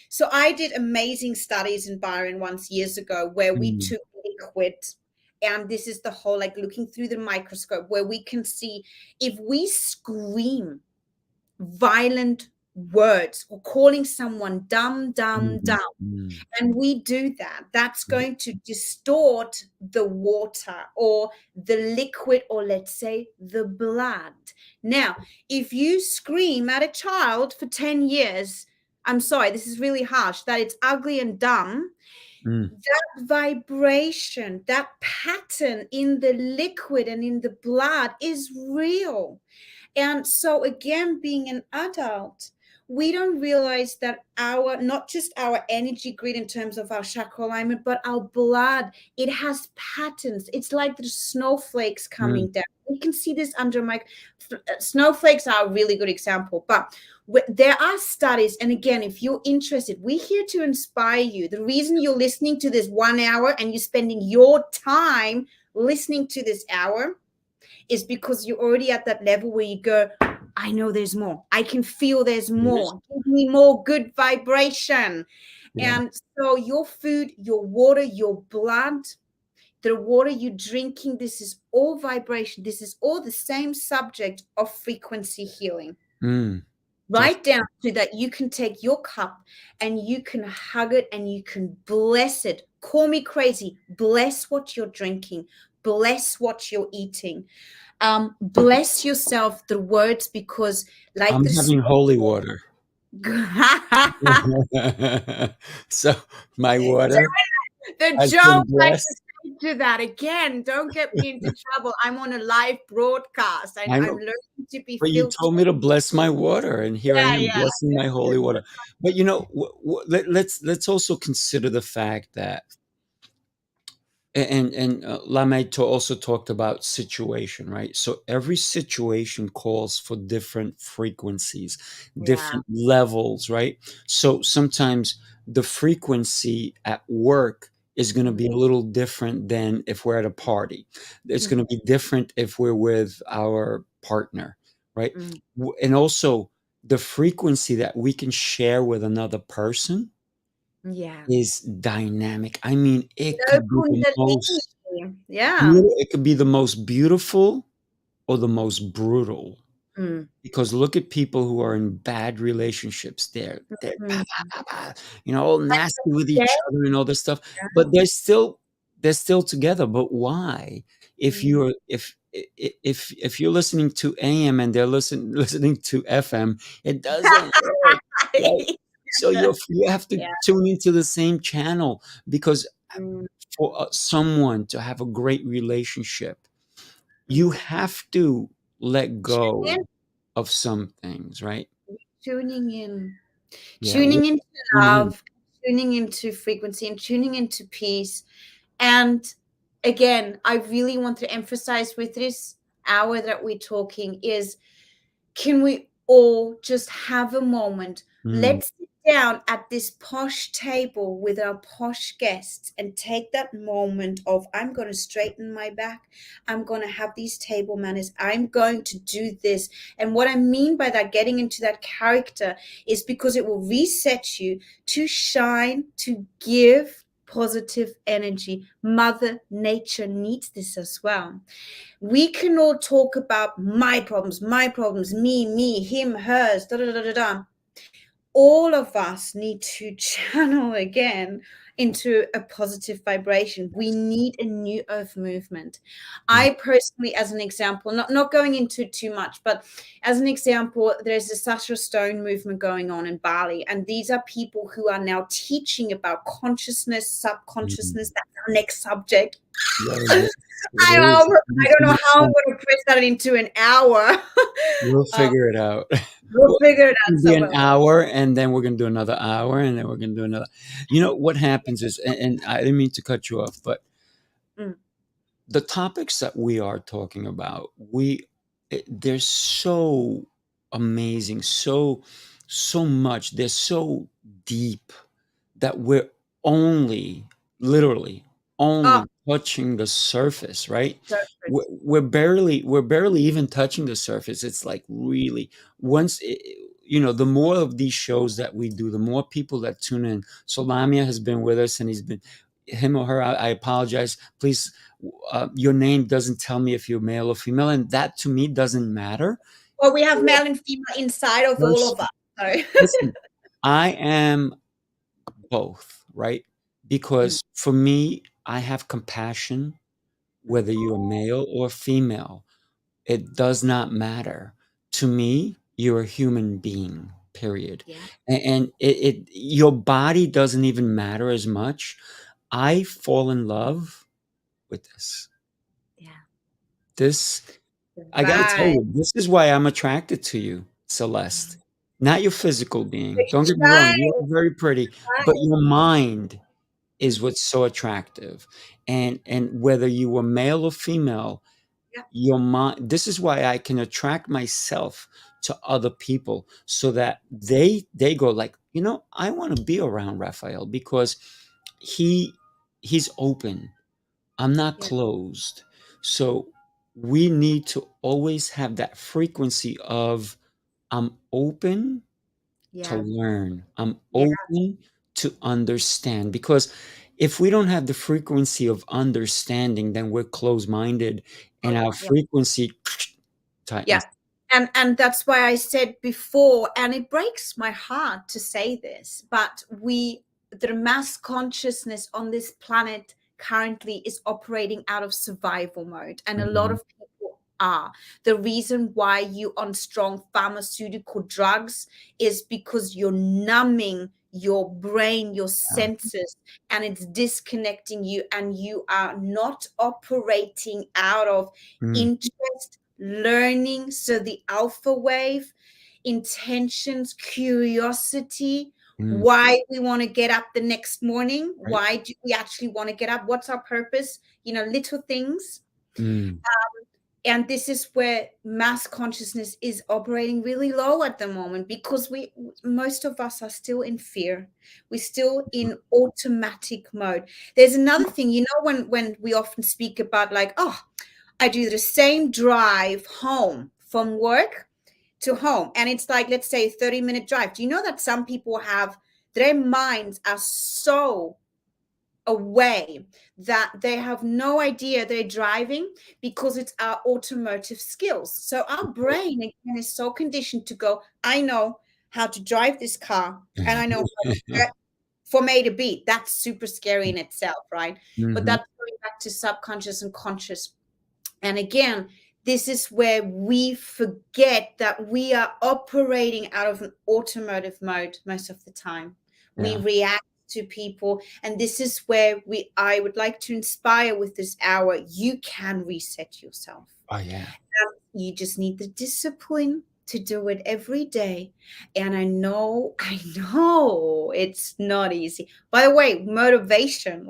S3: so I did amazing studies in Byron once years ago where we
S2: Mm,
S3: took liquid, and this is the whole like looking through the microscope where we can see if we scream violent words or calling someone dumb, dumb,
S2: mm,
S3: dumb,
S2: mm,
S3: and we do that, that's
S2: mm,
S3: going to distort the water or the liquid, or let's say the blood. Now, if you scream at a child for 10 years, I'm sorry, this is really harsh, that it's ugly and dumb,
S2: mm,
S3: that vibration, that pattern in the liquid and in the blood is real. And so again, being an adult, we don't realize that our not just our energy grid in terms of our chakra alignment, but our blood, it has patterns. It's like the snowflakes
S2: mm.
S3: coming down. We can see this under my snowflakes are a really good example, but there are studies, and again, if you're interested, we're here to inspire you. The reason you're listening to this 1 hour and you're spending your time listening to this hour is because you're already at that level where you go, I know there's more. I can feel there's
S2: There is,
S3: more. Give me more good vibration.
S2: yeah.
S3: And so your food, your water, your blood, the water you're drinking, this is all vibration. This is all the same subject of frequency healing.
S2: Mm,
S3: Right down to that you can take your cup and you can hug it and you can bless it. Call me crazy. Bless what you're drinking. Bless what you're eating. Bless yourself the words, because like
S2: I'm
S3: the
S2: having holy water. So my water
S3: the
S2: has been
S3: joke like to
S2: blessed.
S3: say to that again, don't get me into trouble. I'm on a live broadcast.
S2: I
S3: I'm
S2: know,
S3: learning to be
S2: but you
S3: filtered.
S2: told me to bless my water, and here I
S3: Yeah,
S2: am
S3: yeah.
S2: blessing my holy water. But let's also consider the fact that Lamé also talked about situation, right? So every situation calls for different frequencies,
S3: Yeah.
S2: different levels, right? So sometimes the frequency at work is going to be a little different than if we're at a party. It's going to be different if we're with our partner, right?
S3: Mm.
S2: And also the frequency that we can share with another person
S3: Yeah.
S2: is dynamic. I mean, it
S3: No
S2: could be the
S3: kundalini.
S2: most
S3: Yeah.
S2: beautiful or the most brutal.
S3: Mm.
S2: Because look at people who are in bad relationships. They're pa,
S3: Mm.
S2: pa, pa, pa, all
S3: Like
S2: nasty with
S3: yeah.
S2: each other and all this stuff. But they're still together. But why? If
S3: Mm.
S2: you're if you're listening to AM and they're listening to FM, it doesn't work. Right? So you have to
S3: Yeah.
S2: tune into the same channel because
S3: Mm.
S2: for someone to have a great relationship, you
S3: Mm.
S2: have to let
S3: Tune in,
S2: go of some things, right?
S3: tuning in,
S2: Yeah,
S3: tuning into
S2: tuning in.
S3: love, tuning into frequency, and tuning into peace. And again, I really want to emphasize with this hour that we're talking is, can we or just have a moment.
S2: Mm.
S3: Let's sit down at this posh table with our posh guests and take that moment of, I'm going to straighten my back. I'm going to have these table manners. I'm going to do this. And what I mean by that, getting into that character, is because it will reset you to shine, to give positive energy. Mother Nature needs this as well. We can all talk about my problems, me, him, hers, da da da da da. All of us need to channel again into a positive vibration. We need a new earth movement. I personally, as an example, not going into too much, but as an example, there's a Sasha Stone movement going on in Bali, and these are people who are now teaching about consciousness,
S2: Mm.
S3: subconsciousness. That's our next subject.
S2: Yeah,
S3: I
S2: it is.
S3: don't know how I'm going to press that into an hour.
S2: We'll
S3: um,
S2: figure it out.
S3: we'll
S2: Well,
S3: figure it out
S2: it'll be an
S3: somewhere.
S2: hour, and then we're gonna do another hour, and then we're gonna do another. You know what happens is, and I didn't mean to cut you off, but
S3: Mm,
S2: the topics that we are talking about, they're so amazing, so much. They're so deep that we're only, literally,
S3: oh,
S2: only touching the surface, right?
S3: surface.
S2: We're barely even touching the surface. It's like really once the more of these shows that we do, the more people that tune in. So Lamia has been with us, and he's been him or her. I apologize. Please, your name doesn't tell me if you're male or female, and that to me doesn't matter.
S3: Well, we have male and female inside of all of us. So.
S2: Listen, I am both, right?
S3: Mm,
S2: Because for me, I have compassion, whether you're male or female. It does not matter. To me, you're a human being, period.
S3: yeah,
S2: And your body doesn't even matter as much. I fall in love with this.
S3: yeah.
S2: This, I got to tell
S3: Right.
S2: you, this is why I'm attracted to you, Celeste. Not your physical being. Don't get me wrong,
S3: Right.
S2: you are very pretty, but your mind is what's so attractive. And whether you were male or female,
S3: Yeah.
S2: your mind, this is why I can attract myself to other people, so that they go like, I want to be around Rafael because he he's open. I'm not
S3: Yeah.
S2: closed. So we need to always have that frequency of, I'm open to
S3: Yeah.
S2: learn. I'm
S3: Yeah.
S2: open to understand, because if we don't have the frequency of understanding, then we're closed-minded, and our
S3: Yeah.
S2: frequency
S3: Yeah.
S2: tightens.
S3: And that's why I said before, and it breaks my heart to say this, but the mass consciousness on this planet currently is operating out of survival mode. And a lot
S2: Mhm.
S3: of people are. The reason why you on strong pharmaceutical drugs is because you're numbing your brain, your
S2: Yeah.
S3: senses, and it's disconnecting you, and you are not operating out of
S2: Mm,
S3: interest, learning. So the alpha wave, intentions, curiosity,
S2: mm,
S3: why we want to get up the next morning,
S2: right?
S3: why do we actually want to get up, what's our purpose, little things.
S2: Mm,
S3: And this is where mass consciousness is operating really low at the moment, because most of us are still in fear. We're still in automatic mode. There's another thing, when we often speak about, like, oh, I do the same drive home from work to home, and it's like, let's say, a 30-minute drive. Do you know that some people have, their minds are so away that they have no idea they're driving, because it's our automotive skills. So our brain, again, is so conditioned to go, I know how to drive this car, and I know how to get from A to B. That's super scary in itself, right? But
S2: mhm.
S3: that's going back to subconscious and conscious. And again, this is where we forget that we are operating out of an automotive mode most of the time. We
S2: Yeah.
S3: react to people, and this is where I would like to inspire with this hour. You can reset yourself.
S2: Oh, yeah.
S3: You just need the discipline to do it every day. And I know it's not easy. By the way, motivation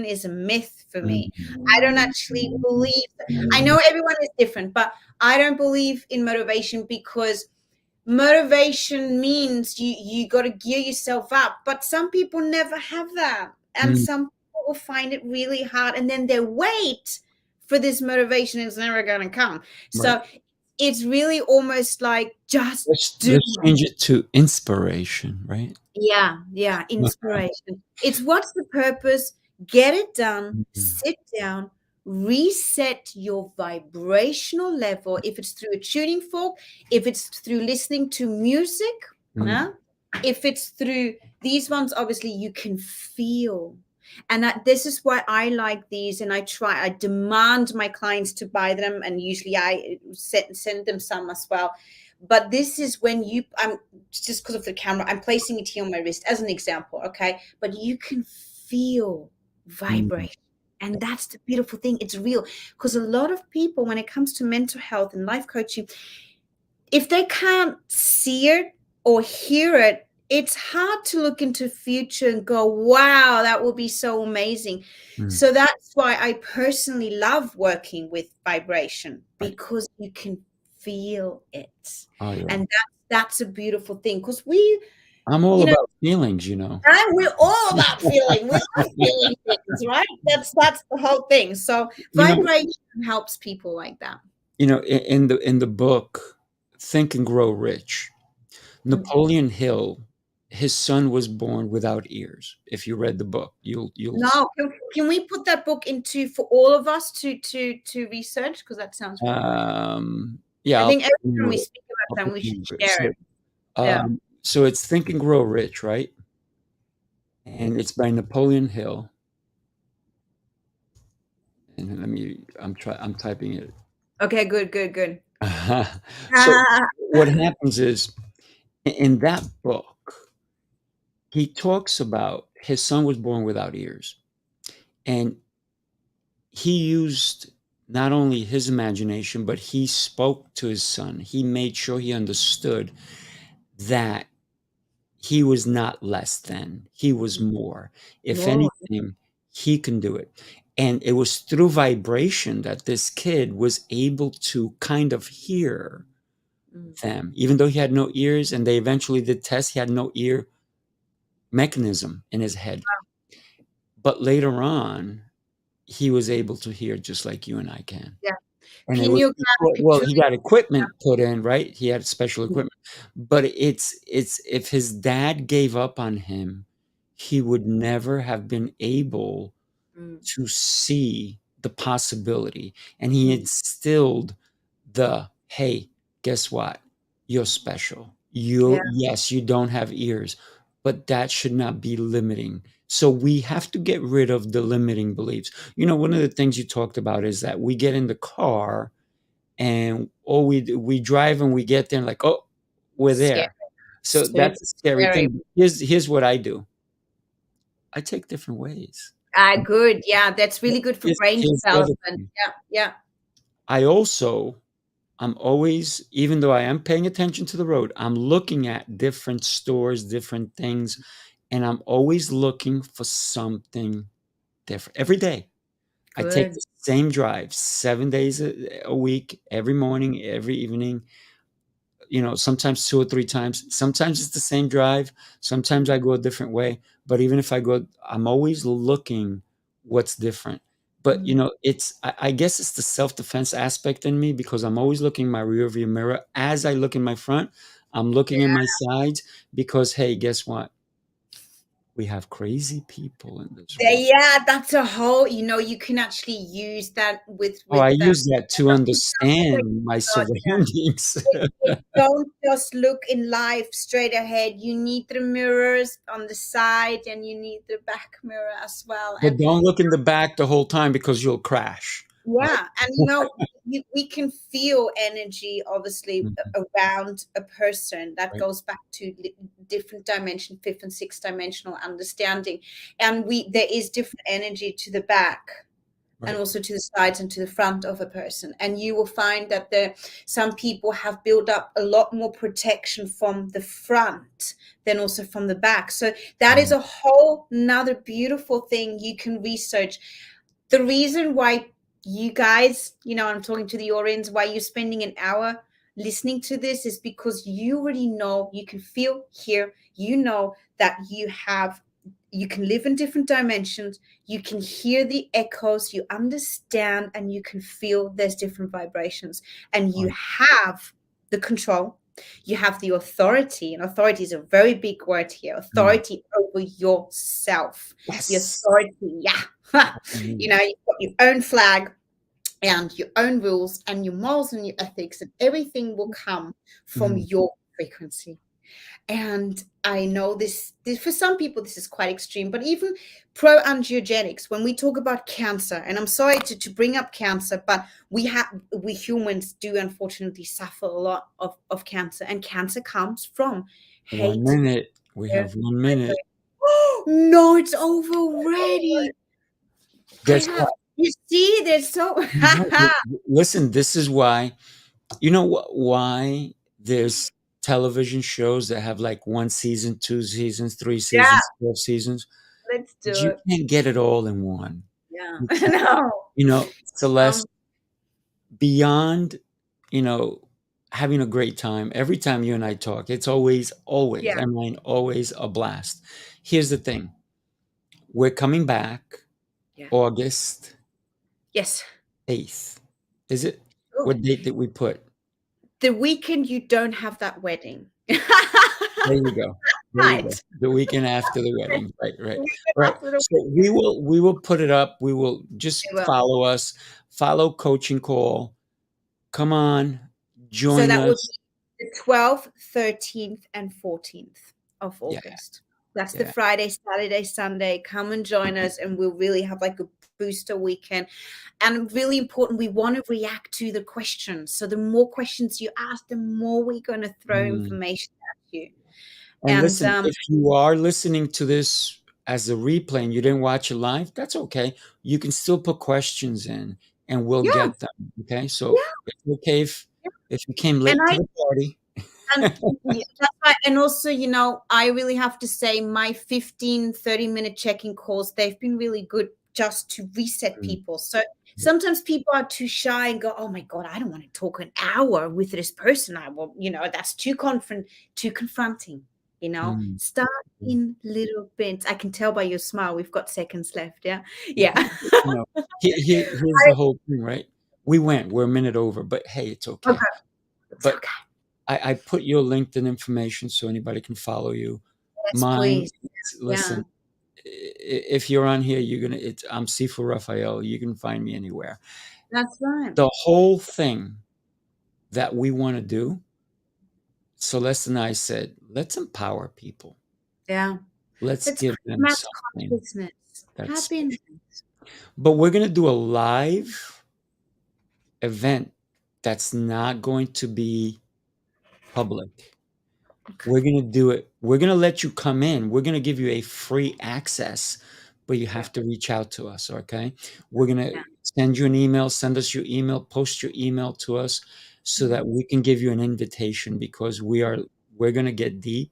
S3: is a myth for me. I don't actually believe, I know everyone is different, but I don't believe in motivation, because motivation means you got to gear yourself up, but some people never have that, and some people will find it really hard, and then they wait for this motivation. It's never going to come. So it's really almost like just do
S2: let's change it to inspiration, right?
S3: Yeah, inspiration. It's what's the purpose? Get it done, sit down, reset your vibrational level. If it's through a tuning fork, if it's through listening to music, if it's through these ones, obviously you can feel. And this is why I like these, and I demand my clients to buy them, and usually I send them some as well. But this is when I'm just because of the camera, I'm placing it here on my wrist as an example, okay? But you can feel vibration. And that's the beautiful thing. It's real. Because a lot of people, when it comes to mental health and life coaching, if they can't see it or hear it, it's hard to look into future and go, wow, that would be so amazing. So that's why I personally love working with vibration, because you can feel it. And that's a beautiful thing, because
S2: I'm all about feelings, you know.
S3: And we're all about feeling. We love feeling things, right? That's the whole thing. So vibration helps people like that.
S2: You know, in the book Think and Grow Rich, Napoleon Hill, his son was born without ears. If you read the book, you'll
S3: No, can we put that book into for all of us to research, because that sounds really
S2: yeah,
S3: I think every time we speak about them we should share it.
S2: So it's Think and Grow Rich, right? And it's by Napoleon Hill. And I'm typing it.
S3: Okay, good.
S2: So what happens is, in that book, he talks about his son was born without ears. And he used not only his imagination, but he spoke to his son. He made sure he understood that he was not less than, he was more. If anything, he can do it. And it was through vibration that this kid was able to kind of hear them, even though he had no ears. And they eventually did tests, he had no ear mechanism in his head. But later on, he was able to hear just like you and I can.
S3: Yeah.
S2: And he got equipment put in, right? He had special equipment. But it's if his dad gave up on him, he would never have been able to see the possibility. And he instilled hey, guess what? You're special. Yes, you don't have ears, but that should not be limiting. So we have to get rid of the limiting beliefs. You know, one of the things you talked about is that we get in the car and we drive and we get there and like, oh, we're there. So that's a scary thing. Here's what I do. I take different ways.
S3: Good. Yeah, that's really good for brain development. Yeah.
S2: I'm always, even though I am paying attention to the road, I'm looking at different stores, different things, and I'm always looking for something different every day. Good. I take the same drive 7 days a week, every morning, every evening, you know, sometimes 2 or 3 times. Sometimes it's the same drive. Sometimes I go a different way. But even if I go, I'm always looking what's different. But, you know, I guess it's the self-defense aspect in me, because I'm always looking in my rearview mirror. As I look in my front, I'm looking in my sides, because, hey, guess what? We have crazy people in this world.
S3: Yeah, that's a whole, you know, you can actually use that with
S2: I use that to understand my surroundings.
S3: Don't just look in life straight ahead. You need the mirrors on the side, and you need the back mirror as well.
S2: But don't look in the back the whole time, because you'll crash.
S3: Yeah, and you know, we can feel energy, obviously, around a person. That goes back to different dimension, 5th and 6th dimensional understanding, and there is different energy to the back, and also to the sides and to the front of a person. And you will find that some people have built up a lot more protection from the front than also from the back. So that is a whole nother beautiful thing you can research. The reason why you guys, you know, I'm talking to the audience, why you're spending an hour listening to this is because you already know, you can feel, hear, you know that you can live in different dimensions, you can hear the echoes, you understand, and you can feel there's different vibrations, and you have the control, you have the authority, and authority is a very big word here, authority over yourself.
S2: Yes.
S3: The authority, you know, you've got your own flag and your own rules and your morals and your ethics, and everything will come from your frequency. And I know this for some people this is quite extreme, but even pro-angiogenics, when we talk about cancer, and I'm sorry to bring up cancer, but we humans do unfortunately suffer a lot of cancer, and cancer comes from hate.
S2: 1 minute. We have 1 minute.
S3: No, it's over already.
S2: Guess what?
S3: You see, there's so
S2: Listen, this is why, you know why there's television shows that have like 1 season, 2 seasons, 3 seasons, 12 seasons.
S3: Let's do
S2: You
S3: it.
S2: can't get it all in one.
S3: Yeah, no.
S2: You know, Celeste, beyond, you know, having a great time, every time you and I talk, it's always, I mean, always a blast. Here's the thing. We're coming back August
S3: Yes.
S2: 8th. Is it? What date did we put?
S3: The weekend you don't have that wedding.
S2: There you go. Right. The weekend after the wedding. Right. So we will put it up. We will just follow us. Follow Coaching Call. Come on. Join us.
S3: So that would be the 12th, 13th, and 14th of August. That's the Friday, Saturday, Sunday. Come and join us, and we'll really have like a booster weekend. And really important, we want to react to the questions. So the more questions you ask, the more we're going to throw information at you.
S2: And listen, if you are listening to this as a replay and you didn't watch it live, that's okay. You can still put questions in, and we'll get them. Okay, so it's okay if you came late to the party.
S3: And also, you know, I really have to say my 15-30-minute check-in calls, they've been really good just to reset people. So sometimes people are too shy and go, oh my God, I don't want to talk an hour with this person. I will, you know, that's too confronting, you know. Start in little bits. I can tell by your smile, we've got seconds left. Yeah.
S2: You know, here's the whole thing, right? We're a minute over, but hey, it's okay. But I put your LinkedIn information so anybody can follow you.
S3: Yes, please.
S2: Listen, if you're on here, I'm Sifu Rafael. You can find me anywhere.
S3: That's right.
S2: The whole thing that we want to do, Celeste and I said, let's empower people.
S3: Yeah.
S2: Let's give them something.
S3: Happiness.
S2: But we're going to do a live event that's not going to be public. We're going to do it. We're going to let you come in. We're going to give you a free access, but you have to reach out to us. Okay. We're going to send you an email, send us your email, post your email to us so that we can give you an invitation, because we're going to get deep.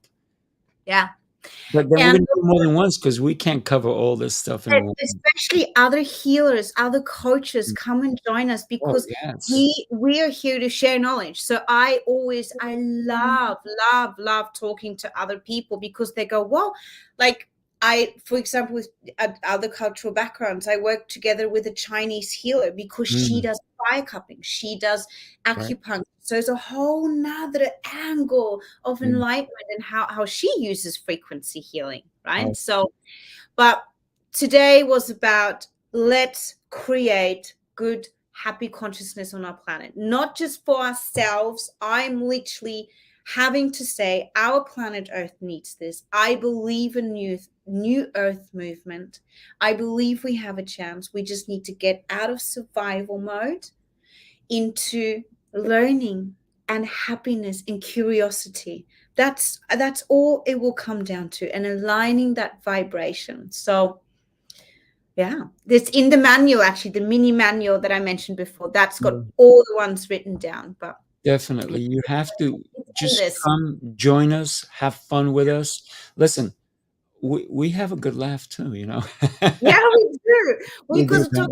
S3: Yeah.
S2: But then we're going to do more than once, because we can't cover all this stuff in one.
S3: Especially other healers, other coaches, come and join us, because we are here to share knowledge. So I love talking to other people, because they go, well, like for example, with other cultural backgrounds, I work together with a Chinese healer because she does fire cupping, she does acupuncture. So there's a whole nother angle of enlightenment and how she uses frequency healing, right? So, but today was about, let's create good, happy consciousness on our planet, not just for ourselves. I'm literally having to say our planet Earth needs this. I believe in new Earth movement. I believe we have a chance. We just need to get out of survival mode into learning and happiness and curiosity. That's all it will come down to, and aligning that vibration. So it's in the manual, actually, the mini manual that I mentioned before. That's got all the ones written down. But
S2: definitely, you have to just come join us, have fun with us. Listen, we have a good laugh too, you know.
S3: Yeah, we do. We talk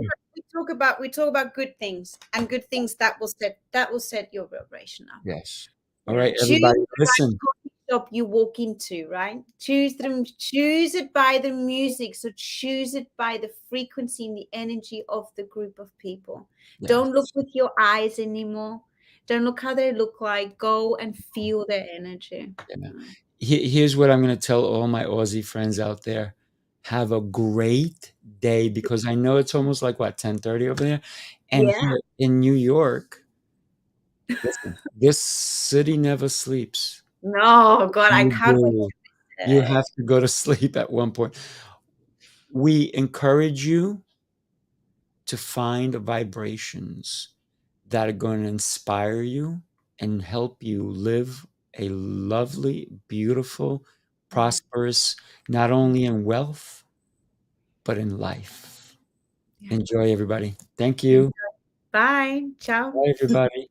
S3: we talk about good things, and good things that will set your vibration up.
S2: Yes. All
S3: You know,
S2: right,
S3: choose
S2: everybody,
S3: the
S2: listen.
S3: right coffee shop you walk into, right? Choose it by the music. So choose it by the frequency and the energy of the group of people.
S2: Yes.
S3: Don't look with your eyes anymore. Don't look how they look like. Go and feel their energy.
S2: Yeah. Here's what I'm going to tell all my Aussie friends out there. Have a great day, because I know it's almost like, what, 10:30 over there? And
S3: Yeah.
S2: here in New York, listen, this city never sleeps.
S3: No, God, I
S2: You
S3: can't wait
S2: do.
S3: to
S2: You have to go to sleep at one point. We encourage you to find vibrations that are going to inspire you and help you live a lovely, beautiful, prosperous, not only in wealth, but in life.
S3: Yeah.
S2: Enjoy, everybody. Thank you.
S3: Bye. Ciao.
S2: Bye, everybody.